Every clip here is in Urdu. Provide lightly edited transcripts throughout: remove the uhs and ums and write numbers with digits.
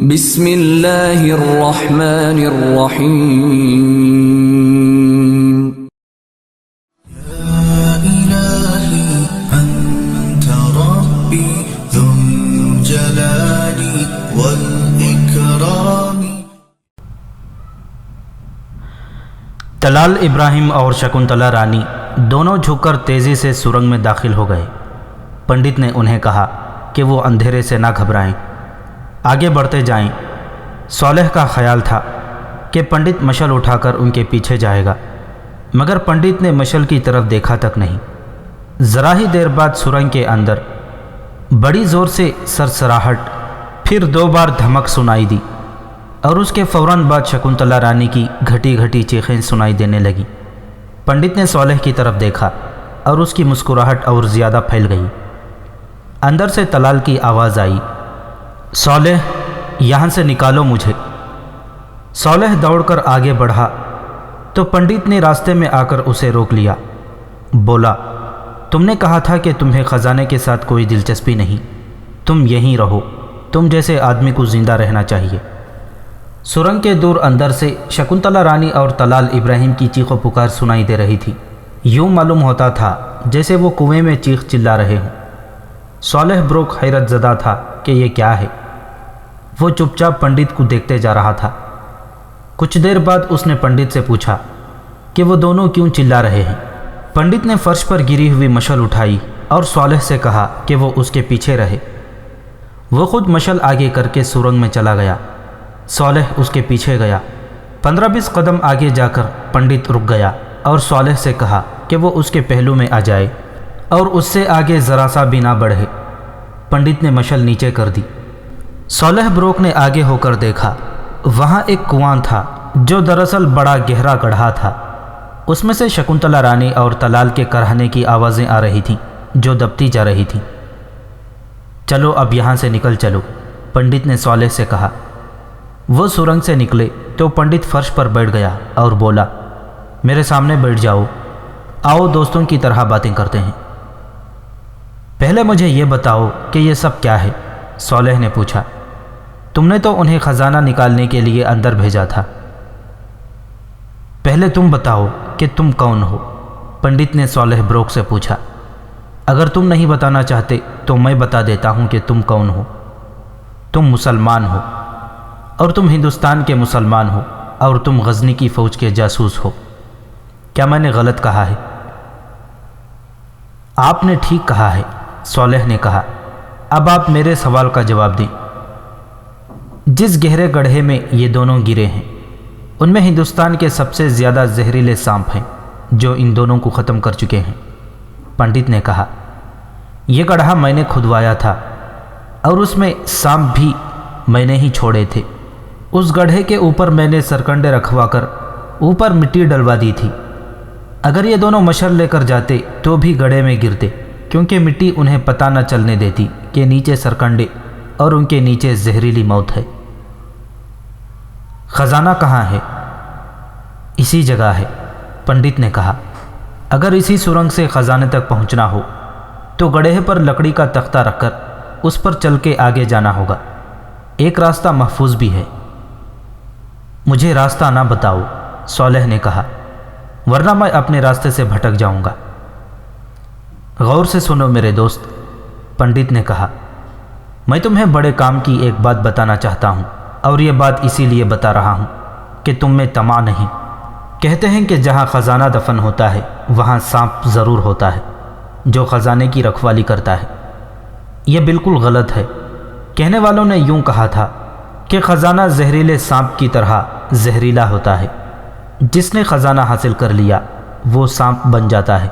بسم اللہ الرحمن الرحیم یا الہی انت ربی ذو الجلال والاکرام۔ طلال ابراہیم اور شکنتلا رانی دونوں جھک کر تیزی سے سرنگ میں داخل ہو گئے۔ پنڈت نے انہیں کہا کہ وہ اندھیرے سے نہ گھبرائیں، آگے بڑھتے جائیں۔ صالح کا خیال تھا کہ پنڈت مشل اٹھا کر ان کے پیچھے جائے گا، مگر پنڈت نے مشل کی طرف دیکھا تک نہیں۔ ذرا ہی دیر بعد سرنگ کے اندر بڑی زور سے سرسراہٹ، پھر 2 بار دھمک سنائی دی، اور اس کے فوراً بعد شکنتلا رانی کی گھٹی گھٹی چیخیں سنائی دینے لگیں۔ پنڈت نے صالح کی طرف دیکھا اور اس کی مسکراہٹ اور زیادہ پھیل گئی۔ اندر سے طلال کی آواز آئی، صالح یہاں سے نکالو مجھے۔ صالح دوڑ کر آگے بڑھا تو پنڈت نے راستے میں آ کر اسے روک لیا۔ بولا، تم نے کہا تھا کہ تمہیں خزانے کے ساتھ کوئی دلچسپی نہیں، تم یہیں رہو، تم جیسے آدمی کو زندہ رہنا چاہیے۔ سرنگ کے دور اندر سے شکنتلا رانی اور طلال ابراہیم کی چیخ و پکار سنائی دے رہی تھی۔ یوں معلوم ہوتا تھا جیسے وہ کنویں میں چیخ چلا رہے ہوں۔ صالح بروک حیرت زدہ تھا کہ یہ کیا ہے۔ وہ چپ چاپ پنڈت کو دیکھتے جا رہا تھا۔ کچھ دیر بعد اس نے پنڈت سے پوچھا کہ وہ دونوں کیوں چلا رہے ہیں۔ پنڈت نے فرش پر گری ہوئی مشل اٹھائی اور صالح سے کہا کہ وہ اس کے پیچھے رہے۔ وہ خود مشل آگے کر کے سرنگ میں چلا گیا۔ صالح اس کے پیچھے گیا۔ 15-20 قدم آگے جا کر پنڈت رک گیا اور صالح سے کہا کہ وہ اس کے پہلو میں آ جائے اور اس سے آگے ذرا سا بھی نہ بڑھے۔ پنڈت نے مشل نیچے کر دی۔ صالح بروک نے آگے ہو کر دیکھا، وہاں ایک کنواں تھا جو دراصل بڑا گہرا گڑھا تھا۔ اس میں سے شکنتلا رانی اور طلال کے کرہنے کی آوازیں آ رہی تھیں جو دبتی جا رہی تھیں۔ چلو اب یہاں سے نکل چلو، پنڈت نے صالح سے کہا۔ وہ سرنگ سے نکلے تو پنڈت فرش پر بیٹھ گیا اور بولا، میرے سامنے بیٹھ جاؤ، آؤ دوستوں کی طرح باتیں کرتے ہیں۔ پہلے مجھے یہ بتاؤ کہ یہ سب کیا ہے؟ صالح نے پوچھا۔ تم نے تو انہیں خزانہ نکالنے کے لیے اندر بھیجا تھا، پہلے تم بتاؤ کہ تم کون ہو؟ پنڈت نے صالح بروک سے پوچھا۔ اگر تم نہیں بتانا چاہتے تو میں بتا دیتا ہوں کہ تم کون ہو۔ تم مسلمان ہو، اور تم ہندوستان کے مسلمان ہو، اور تم غزنی کی فوج کے جاسوس ہو۔ کیا میں نے غلط کہا ہے؟ آپ نے ٹھیک کہا ہے، صالح نے کہا۔ اب آپ میرے سوال کا جواب دیں۔ جس گہرے گڑھے میں یہ دونوں گرے ہیں، ان میں ہندوستان کے سب سے زیادہ زہریلے سانپ ہیں جو ان دونوں کو ختم کر چکے ہیں۔ پنڈت نے کہا، یہ گڑھا میں نے کھدوایا تھا، اور اس میں سانپ بھی میں نے ہی چھوڑے تھے۔ اس گڑھے کے اوپر میں نے سرکنڈے رکھوا کر اوپر مٹی ڈلوا دی تھی۔ اگر یہ دونوں مشل لے کر جاتے تو بھی گڑھے میں گرتے، کیونکہ مٹی انہیں پتہ نہ چلنے دیتی کہ نیچے سرکنڈے اور ان کے نیچے زہریلی موت ہے۔ خزانہ کہاں ہے؟ اسی جگہ ہے، پنڈت نے کہا۔ اگر اسی سرنگ سے خزانے تک پہنچنا ہو تو گڑھے پر لکڑی کا تختہ رکھ کر اس پر چل کے آگے جانا ہوگا۔ ایک راستہ محفوظ بھی ہے۔ مجھے راستہ نہ بتاؤ، صالح نے کہا، ورنہ میں اپنے راستے سے بھٹک جاؤں گا۔ غور سے سنو میرے دوست، پنڈت نے کہا، میں تمہیں بڑے کام کی ایک بات بتانا چاہتا ہوں، اور یہ بات اسی لیے بتا رہا ہوں کہ تم میں طمع نہیں۔ کہتے ہیں کہ جہاں خزانہ دفن ہوتا ہے وہاں سانپ ضرور ہوتا ہے جو خزانے کی رکھوالی کرتا ہے۔ یہ بالکل غلط ہے۔ کہنے والوں نے یوں کہا تھا کہ خزانہ زہریلے سانپ کی طرح زہریلا ہوتا ہے۔ جس نے خزانہ حاصل کر لیا وہ سانپ بن جاتا ہے۔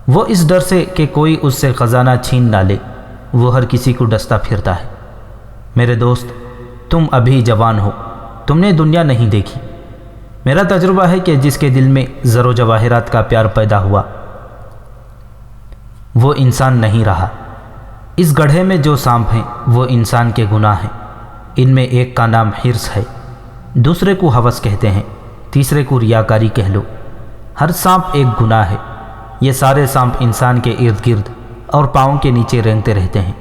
وہ اس ڈر سے کہ کوئی اس سے خزانہ چھین نہ لے، وہ ہر کسی کو ڈستا پھرتا ہے۔ میرے دوست، تم ابھی جوان ہو، تم نے دنیا نہیں دیکھی۔ میرا تجربہ ہے کہ جس کے دل میں زر و جواہرات کا پیار پیدا ہوا وہ انسان نہیں رہا۔ اس گڑھے میں جو سانپ ہیں وہ انسان کے گناہ ہیں۔ ان میں ایک کا نام حرص ہے، دوسرے کو ہوس کہتے ہیں، تیسرے کو ریاکاری کہہ لو۔ ہر سانپ ایک گناہ ہے۔ یہ سارے سانپ انسان کے ارد گرد اور پاؤں کے نیچے رینگتے رہتے ہیں۔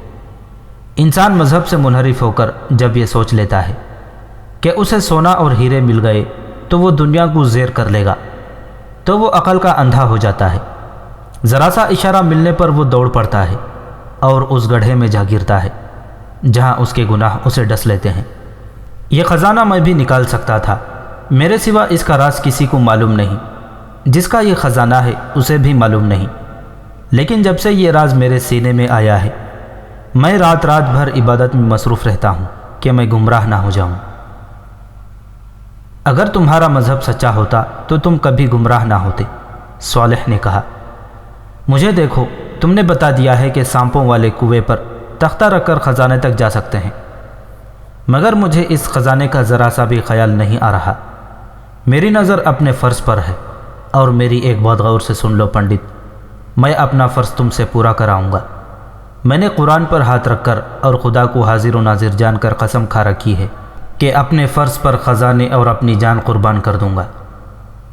انسان مذہب سے منحرف ہو کر جب یہ سوچ لیتا ہے کہ اسے سونا اور ہیرے مل گئے تو وہ دنیا کو زیر کر لے گا، تو وہ عقل کا اندھا ہو جاتا ہے۔ ذرا سا اشارہ ملنے پر وہ دوڑ پڑتا ہے اور اس گڑھے میں جا گرتا ہے جہاں اس کے گناہ اسے ڈس لیتے ہیں۔ یہ خزانہ میں بھی نکال سکتا تھا، میرے سوا اس کا راز کسی کو معلوم نہیں، جس کا یہ خزانہ ہے اسے بھی معلوم نہیں، لیکن جب سے یہ راز میرے سینے میں آیا ہے میں رات رات بھر عبادت میں مصروف رہتا ہوں کہ میں گمراہ نہ ہو جاؤں۔ اگر تمہارا مذہب سچا ہوتا تو تم کبھی گمراہ نہ ہوتے، صالح نے کہا۔ مجھے دیکھو، تم نے بتا دیا ہے کہ سانپوں والے کنویں پر تختہ رکھ کر خزانے تک جا سکتے ہیں، مگر مجھے اس خزانے کا ذرا سا بھی خیال نہیں آ رہا۔ میری نظر اپنے فرض پر ہے، اور میری ایک بات غور سے سن لو پنڈت، میں اپنا فرض تم سے پورا کراؤں گا۔ میں نے قرآن پر ہاتھ رکھ کر اور خدا کو حاضر و ناظر جان کر قسم کھا رکھی ہے کہ اپنے فرض پر خزانے اور اپنی جان قربان کر دوں گا۔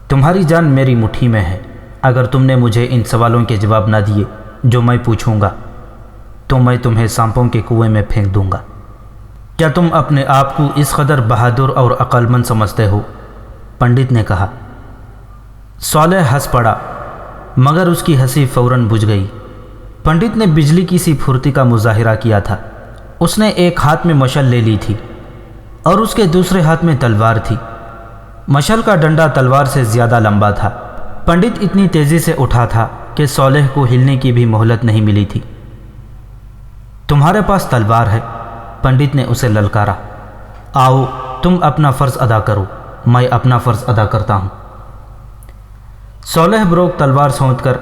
تمہاری جان میری مٹھی میں ہے، اگر تم نے مجھے ان سوالوں کے جواب نہ دیے جو میں پوچھوں گا تو میں تمہیں سانپوں کے کنویں میں پھینک دوں گا۔ کیا تم اپنے آپ کو اس قدر بہادر اور عقل مند سمجھتے ہو؟ پنڈت نے کہا۔ صالح ہنس پڑا، مگر اس کی ہنسی فوراً بجھ گئی۔ پنڈت نے بجلی کی سی پھرتی کا مظاہرہ کیا تھا۔ اس نے ایک ہاتھ میں مشل لے لی تھی اور اس کے دوسرے ہاتھ میں تلوار تھی۔ مشل کا ڈنڈا تلوار سے زیادہ لمبا تھا۔ پنڈت اتنی تیزی سے اٹھا تھا کہ صالح کو ہلنے کی بھی مہلت نہیں ملی تھی۔ تمہارے پاس تلوار ہے، پنڈت نے اسے للکارا۔ آؤ تم اپنا فرض ادا کرو، میں اپنا فرض ادا کرتا ہوں۔ صالح بروک تلوار سونت کر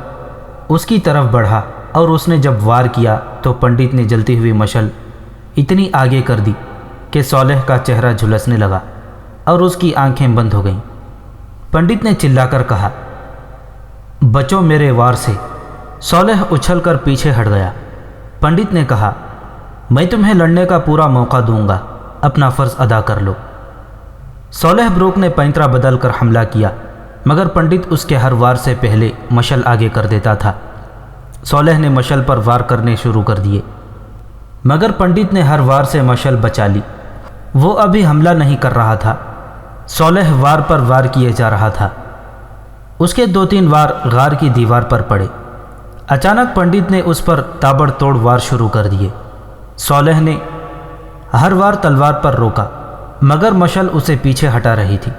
اس کی طرف بڑھا اور اس نے جب وار کیا تو پنڈت نے جلتی ہوئی مشل اتنی آگے کر دی کہ صالح کا چہرہ جھلسنے لگا اور اس کی آنکھیں بند ہو گئیں۔ پنڈت نے چلا کر کہا، بچو میرے وار سے۔ صالح اچھل کر پیچھے ہٹ گیا۔ پنڈت نے کہا، میں تمہیں لڑنے کا پورا موقع دوں گا، اپنا فرض ادا کر لو۔ صالح بروک نے پینترا بدل کر حملہ کیا، مگر پنڈت اس کے ہر وار سے پہلے مشل آگے کر دیتا تھا۔ صالح نے مشل پر وار کرنے شروع کر دیے، مگر پنڈت نے ہر وار سے مشل بچا لی۔ وہ ابھی حملہ نہیں کر رہا تھا، صالح وار پر وار کیے جا رہا تھا۔ اس کے 2-3 وار غار کی دیوار پر پڑے۔ اچانک پنڈت نے اس پر تابڑ توڑ وار شروع کر دیے۔ صالح نے ہر وار تلوار پر روکا، مگر مشل اسے پیچھے ہٹا رہی تھی۔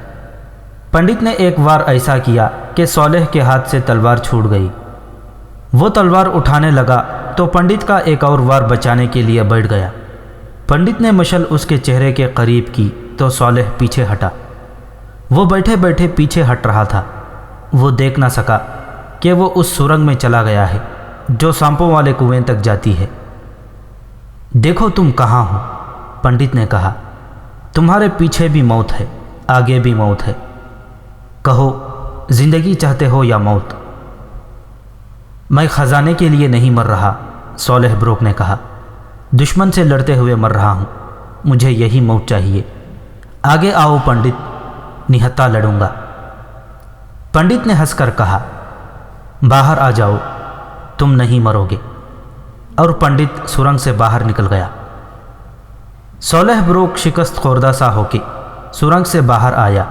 پنڈت نے ایک وار ایسا کیا کہ صالح کے ہاتھ سے تلوار چھوٹ گئی۔ وہ تلوار اٹھانے لگا تو پنڈت کا ایک اور وار بچانے کے لیے بیٹھ گیا۔ پنڈت نے مشل اس کے چہرے کے قریب کی تو صالح پیچھے ہٹا۔ وہ بیٹھے بیٹھے پیچھے ہٹ رہا تھا۔ وہ دیکھ نہ سکا کہ وہ اس سرنگ میں چلا گیا ہے جو سانپوں والے کنویں تک جاتی ہے۔ دیکھو تم کہاں ہو، پنڈت نے کہا۔ تمہارے پیچھے بھی موت ہے، آگے بھی موت ہے۔ کہو زندگی چاہتے ہو یا موت؟ میں خزانے کے لیے نہیں مر رہا، صالح بروک نے کہا، دشمن سے لڑتے ہوئے مر رہا ہوں۔ مجھے یہی موت چاہیے۔ آگے آؤ پنڈت، نہتا لڑوں گا۔ پنڈت نے ہنس کر کہا، باہر آ جاؤ، تم نہیں مرو گے، اور پنڈت سرنگ سے باہر نکل گیا۔ صالح بروک شکست خوردہ سا ہو کے سرنگ سے باہر آیا۔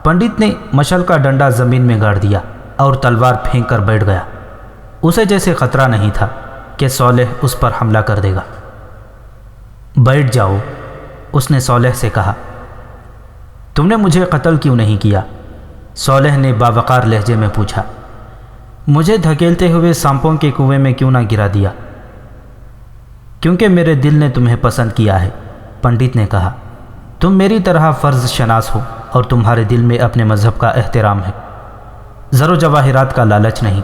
پنڈت نے مشل کا ڈنڈا زمین میں گاڑ دیا اور تلوار پھینک کر بیٹھ گیا۔ اسے جیسے خطرہ نہیں تھا کہ صالح اس پر حملہ کر دے گا۔ بیٹھ جاؤ، اس نے صالح سے کہا۔ تم نے مجھے قتل کیوں نہیں کیا؟ صالح نے باوقار لہجے میں پوچھا۔ مجھے دھکیلتے ہوئے سانپوں کے کنویں میں کیوں نہ گرا دیا؟ کیونکہ میرے دل نے تمہیں پسند کیا ہے، پنڈت نے کہا۔ تم میری طرح فرض شناس ہو اور تمہارے دل میں اپنے مذہب کا احترام ہے، زر و جواہرات کا لالچ نہیں۔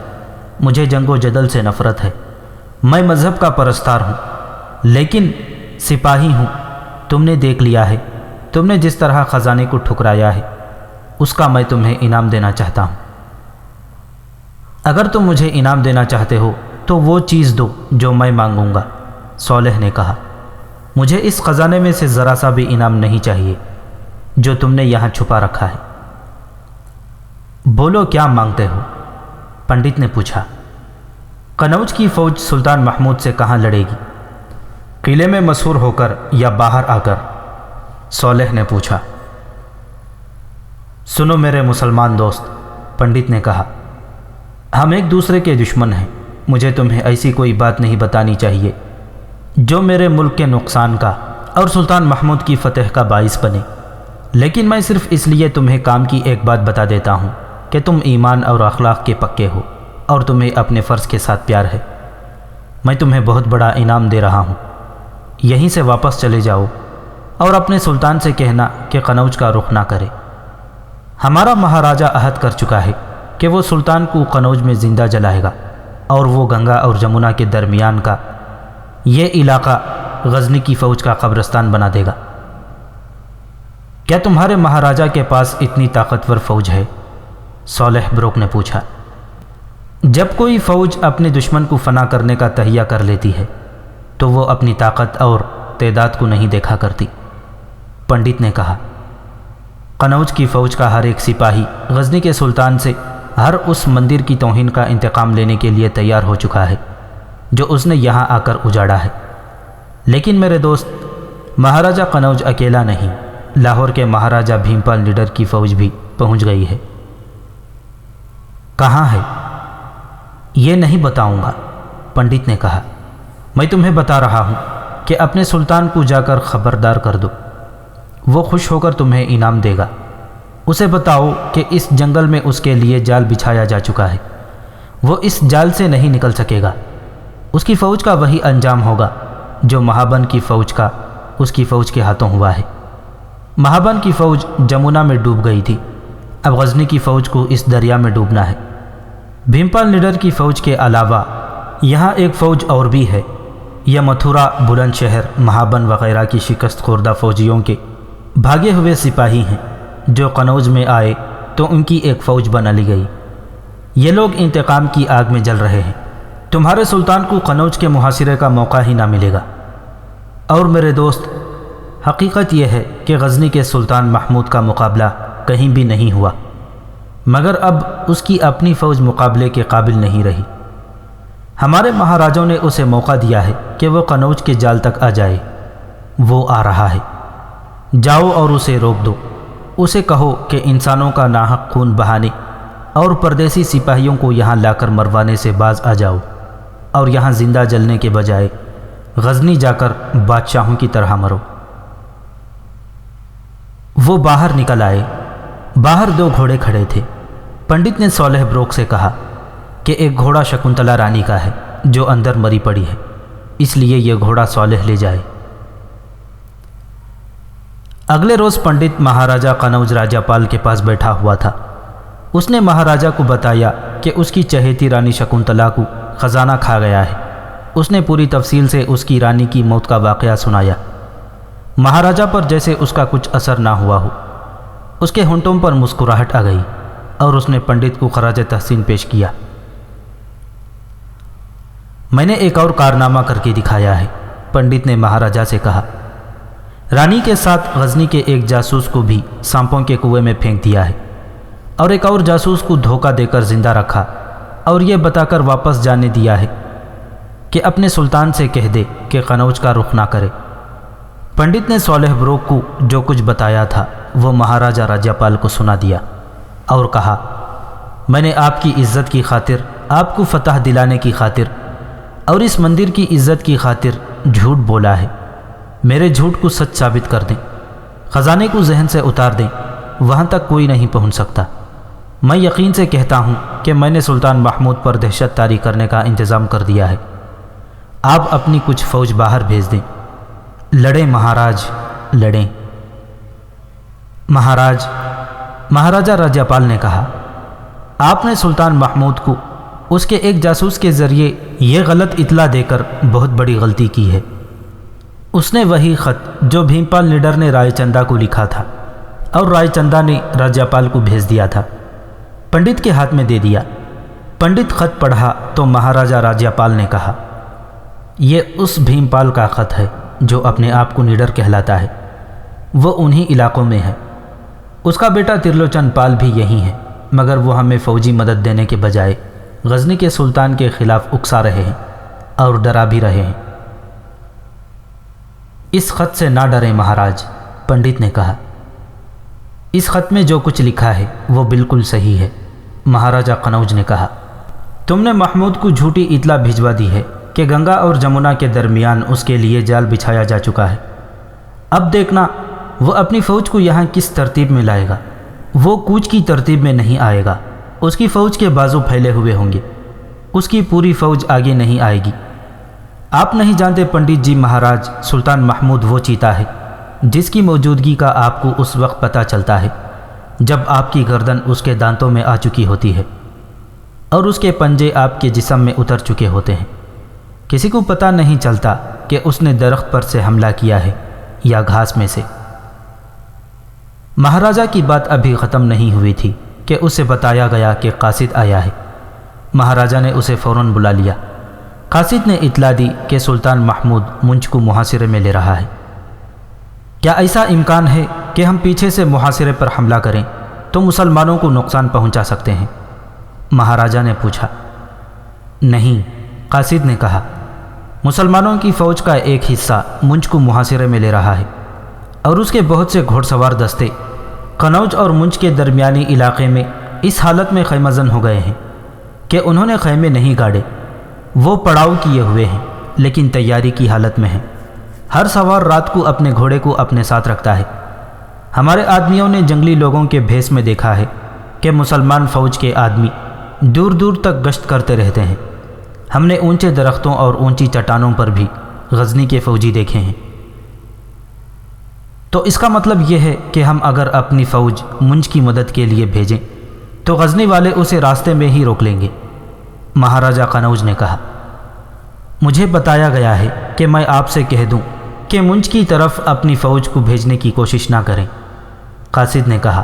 مجھے جنگ و جدل سے نفرت ہے۔ میں مذہب کا پرستار ہوں، لیکن سپاہی ہوں۔ تم نے دیکھ لیا ہے، تم نے جس طرح خزانے کو ٹھکرایا ہے، اس کا میں تمہیں انعام دینا چاہتا ہوں۔ اگر تم مجھے انعام دینا چاہتے ہو تو وہ چیز دو جو میں مانگوں گا، صالح نے کہا۔ مجھے اس خزانے میں سے ذرا سا بھی انعام نہیں چاہیے جو تم نے یہاں چھپا رکھا ہے۔ بولو کیا مانگتے ہو؟ پنڈت نے پوچھا۔ قنوج کی فوج سلطان محمود سے کہاں لڑے گی؟ قلعے میں مسحور ہو کر یا باہر آ کر؟ صالح نے پوچھا۔ سنو میرے مسلمان دوست، پنڈت نے کہا، ہم ایک دوسرے کے دشمن ہیں۔ مجھے تمہیں ایسی کوئی بات نہیں بتانی چاہیے جو میرے ملک کے نقصان کا اور سلطان محمود کی فتح کا باعث بنے، لیکن میں صرف اس لیے تمہیں کام کی ایک بات بتا دیتا ہوں کہ تم ایمان اور اخلاق کے پکے ہو اور تمہیں اپنے فرض کے ساتھ پیار ہے۔ میں تمہیں بہت بڑا انعام دے رہا ہوں، یہیں سے واپس چلے جاؤ اور اپنے سلطان سے کہنا کہ قنوج کا رخ نہ کرے۔ ہمارا مہاراجہ عہد کر چکا ہے کہ وہ سلطان کو قنوج میں زندہ جلائے گا اور وہ گنگا اور جمنا کے درمیان کا یہ علاقہ غزنی کی فوج کا قبرستان بنا دے گا۔ کیا تمہارے مہاراجہ کے پاس اتنی طاقتور فوج ہے؟ صالح بروک نے پوچھا۔ جب کوئی فوج اپنے دشمن کو فنا کرنے کا تہیہ کر لیتی ہے تو وہ اپنی طاقت اور تعداد کو نہیں دیکھا کرتی، پنڈت نے کہا۔ قنوج کی فوج کا ہر ایک سپاہی غزنی کے سلطان سے ہر اس مندر کی توہین کا انتقام لینے کے لیے تیار ہو چکا ہے جو اس نے یہاں آ کر اجاڑا ہے۔ لیکن میرے دوست، مہاراجہ قنوج اکیلا نہیں، لاہور کے مہاراجہ بھیمپال لیڈر کی فوج بھی پہنچ گئی ہے۔ کہاں ہے؟ یہ نہیں بتاؤں گا، پنڈت نے کہا۔ میں تمہیں بتا رہا ہوں کہ اپنے سلطان کو جا کر خبردار کر دو، وہ خوش ہو کر تمہیں انعام دے گا۔ اسے بتاؤ کہ اس جنگل میں اس کے لیے جال بچھایا جا چکا ہے، وہ اس جال سے نہیں نکل سکے گا۔ اس کی فوج کا وہی انجام ہوگا جو مہابن کی فوج کا اس کی فوج کے ہاتھوں ہوا ہے۔ مہابن کی فوج جمنا میں ڈوب گئی تھی، اب غزنی کی فوج کو اس دریا میں ڈوبنا ہے۔ بھیمپال لیڈر کی فوج کے علاوہ یہاں ایک فوج اور بھی ہے، یہ متھرا، بلند شہر، مہابن وغیرہ کی شکست خوردہ فوجیوں کے بھاگے ہوئے سپاہی ہیں جو قنوج میں آئے تو ان کی ایک فوج بنا لی گئی۔ یہ لوگ انتقام کی آگ میں جل رہے ہیں۔ تمہارے سلطان کو قنوج کے محاصرے کا موقع ہی نہ ملے گا۔ اور میرے دوست، حقیقت یہ ہے کہ غزنی کے سلطان محمود کا مقابلہ کہیں بھی نہیں ہوا، مگر اب اس کی اپنی فوج مقابلے کے قابل نہیں رہی۔ ہمارے مہاراجوں نے اسے موقع دیا ہے کہ وہ قنوج کے جال تک آ جائے۔ وہ آ رہا ہے، جاؤ اور اسے روک دو۔ اسے کہو کہ انسانوں کا ناحق خون بہانے اور پردیسی سپاہیوں کو یہاں لا کر مروانے سے باز آ جاؤ اور یہاں زندہ جلنے کے بجائے غزنی جا کر بادشاہوں کی طرح مرو۔ وہ باہر نکل آئے۔ باہر دو گھوڑے کھڑے تھے۔ پنڈت نے صالح بروک سے کہا کہ ایک گھوڑا شکنتلا رانی کا ہے جو اندر مری پڑی ہے، اس لیے یہ گھوڑا صالح لے جائے۔ اگلے روز پنڈت مہاراجہ قنوج راجیپال کے پاس بیٹھا ہوا تھا۔ اس نے مہاراجہ کو بتایا کہ اس کی چہیتی رانی شکنتلا کو خزانہ کھا گیا ہے۔ اس نے پوری تفصیل سے اس کی رانی کی موت کا واقعہ سنایا۔ مہاراجہ پر جیسے اس کا کچھ اثر نہ ہوا ہو، اس کے ہونٹوں پر مسکراہٹ آ گئی اور اس نے پنڈت کو خراج تحسین پیش کیا۔ میں نے ایک اور کارنامہ کر کے دکھایا ہے، پنڈت نے مہاراجہ سے کہا۔ رانی کے ساتھ غزنی کے ایک جاسوس کو بھی سانپوں کے کنویں میں پھینک دیا ہے اور ایک اور جاسوس کو دھوکہ دے کر زندہ رکھا اور یہ بتا کر واپس جانے دیا ہے کہ اپنے سلطان سے کہہ دے کہ قنوج کا رخ نہ کرے۔ پنڈت نے صالح بروک کو جو کچھ بتایا تھا وہ مہاراجہ راجیپال کو سنا دیا اور کہا، میں نے آپ کی عزت کی خاطر، آپ کو فتح دلانے کی خاطر اور اس مندر کی عزت کی خاطر جھوٹ بولا ہے۔ میرے جھوٹ کو سچ ثابت کر دیں، خزانے کو ذہن سے اتار دیں، وہاں تک کوئی نہیں پہنچ سکتا۔ میں یقین سے کہتا ہوں کہ میں نے سلطان محمود پر دہشت طاری کرنے کا انتظام کر دیا ہے۔ آپ اپنی کچھ فوج باہر بھیج دیں۔ لڑیں مہاراج، لڑیں۔ مہاراجہ راجیپال نے کہا، آپ نے سلطان محمود کو اس کے ایک جاسوس کے ذریعے یہ غلط اطلاع دے کر بہت بڑی غلطی کی ہے۔ اس نے وہی خط جو بھیمپال لیڈر نے رائے چندہ کو لکھا تھا اور رائے چندہ نے راجیپال کو بھیج دیا تھا، پنڈت کے ہاتھ میں دے دیا۔ پنڈت خط پڑھا تو مہاراجہ راجیپال نے کہا، یہ اس بھیمپال کا خط ہے جو اپنے آپ کو لیڈر کہلاتا ہے، وہ انہی علاقوں میں ہے۔ اس کا بیٹا ترلوچن پال بھی یہی ہے، مگر وہ ہمیں فوجی مدد دینے کے بجائے غزنی کے سلطان کے خلاف اکسا رہے ہیں اور ڈرا بھی رہے ہیں۔ اس خط سے نہ ڈریں مہاراج، پنڈت نے کہا۔ اس خط میں جو کچھ لکھا ہے وہ بالکل صحیح ہے، مہاراجہ قنوج نے کہا۔ تم نے محمود کو جھوٹی اطلاع بھجوا دی ہے کہ گنگا اور جمنا کے درمیان اس کے لیے جال بچھایا جا چکا ہے۔ اب دیکھنا وہ اپنی فوج کو یہاں کس ترتیب میں لائے گا۔ وہ کوچ کی ترتیب میں نہیں آئے گا، اس کی فوج کے بازو پھیلے ہوئے ہوں گے، اس کی پوری فوج آگے نہیں آئے گی۔ آپ نہیں جانتے پنڈت جی مہاراج، سلطان محمود وہ چیتا ہے جس کی موجودگی کا آپ کو اس وقت پتہ چلتا ہے جب آپ کی گردن اس کے دانتوں میں آ چکی ہوتی ہے اور اس کے پنجے آپ کے جسم میں اتر چکے ہوتے ہیں۔ کسی کو پتہ نہیں چلتا کہ اس نے درخت پر سے حملہ کیا ہے یا گھاس میں سے۔ مہاراجہ کی بات ابھی ختم نہیں ہوئی تھی کہ اسے بتایا گیا کہ قاصد آیا ہے۔ مہاراجہ نے اسے فوراً بلا لیا۔ قاصد نے اطلاع دی کہ سلطان محمود منچ کو محاصرے میں لے رہا ہے۔ کیا ایسا امکان ہے کہ ہم پیچھے سے محاصرے پر حملہ کریں تو مسلمانوں کو نقصان پہنچا سکتے ہیں؟ مہاراجہ نے پوچھا۔ نہیں، قاصد نے کہا، مسلمانوں کی فوج کا ایک حصہ منچ کو محاصرے میں لے رہا ہے اور اس کے بہت سے گھوڑ سوار دستے قنوج اور منچ کے درمیانی علاقے میں اس حالت میں خیمہ زن ہو گئے ہیں کہ انہوں نے خیمے نہیں گاڑے۔ وہ پڑاؤ کیے ہوئے ہیں لیکن تیاری کی حالت میں ہیں۔ ہر سوار رات کو اپنے گھوڑے کو اپنے ساتھ رکھتا ہے۔ ہمارے آدمیوں نے جنگلی لوگوں کے بھیس میں دیکھا ہے کہ مسلمان فوج کے آدمی دور دور تک گشت کرتے رہتے ہیں۔ ہم نے اونچے درختوں اور اونچی چٹانوں پر بھی غزنی کے فوجی دیکھے ہیں۔ تو اس کا مطلب یہ ہے کہ ہم اگر اپنی فوج منچ کی مدد کے لیے بھیجیں تو غزنی والے اسے راستے میں ہی روک لیں گے، مہاراجہ قنوج نے کہا۔ مجھے بتایا گیا ہے کہ میں آپ سے کہہ دوں کہ منچ کی طرف اپنی فوج کو بھیجنے کی کوشش نہ کریں، قاصد نے کہا۔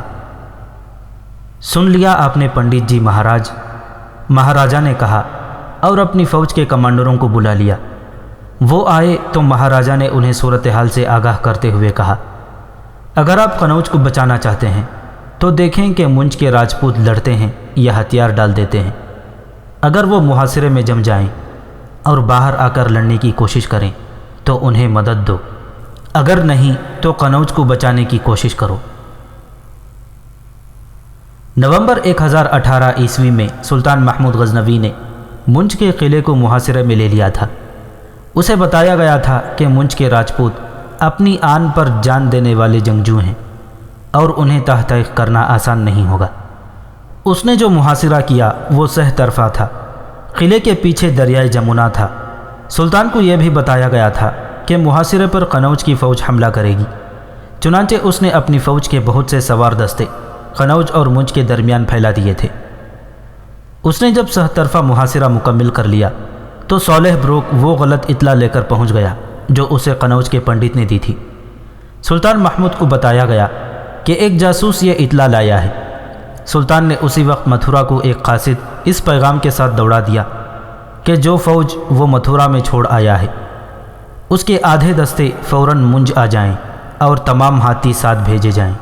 سن لیا آپ نے پنڈت جی مہاراج، مہاراجہ نے کہا اور اپنی فوج کے کمانڈروں کو بلا لیا۔ وہ آئے تو مہاراجہ نے انہیں صورتحال سے آگاہ کرتے ہوئے کہا، اگر آپ قنوج کو بچانا چاہتے ہیں تو دیکھیں کہ منچ کے راجپوت لڑتے ہیں یا ہتھیار ڈال دیتے ہیں۔ اگر وہ محاصرے میں جم جائیں اور باہر آ کر لڑنے کی کوشش کریں تو انہیں مدد دو، اگر نہیں تو قنوج کو بچانے کی کوشش کرو۔ نومبر 1018 عیسوی میں سلطان محمود غزنوی نے منچ کے قلعے کو محاصرے میں لے لیا تھا۔ اسے بتایا گیا تھا کہ منچ کے راجپوت اپنی آن پر جان دینے والے جنگجو ہیں اور انہیں تحقیق کرنا آسان نہیں ہوگا۔ اس نے جو محاصرہ کیا وہ سہ طرفہ تھا۔ قلعے کے پیچھے دریائے جمنا تھا۔ سلطان کو یہ بھی بتایا گیا تھا کہ محاصرے پر قنوج کی فوج حملہ کرے گی، چنانچہ اس نے اپنی فوج کے بہت سے سوار دستے قنوج اور منچ کے درمیان پھیلا دیے تھے۔ اس نے جب سہ طرفہ محاصرہ مکمل کر لیا تو صالح بروک وہ غلط اطلاع لے کر پہنچ گیا جو اسے قنوج کے پنڈت نے دی تھی۔ سلطان محمود کو بتایا گیا کہ ایک جاسوس یہ اطلاع لایا ہے۔ سلطان نے اسی وقت متھرا کو ایک قاصد اس پیغام کے ساتھ دوڑا دیا کہ جو فوج وہ متھرا میں چھوڑ آیا ہے اس کے آدھے دستے فوراً منج آ جائیں اور تمام ہاتھی ساتھ بھیجے جائیں۔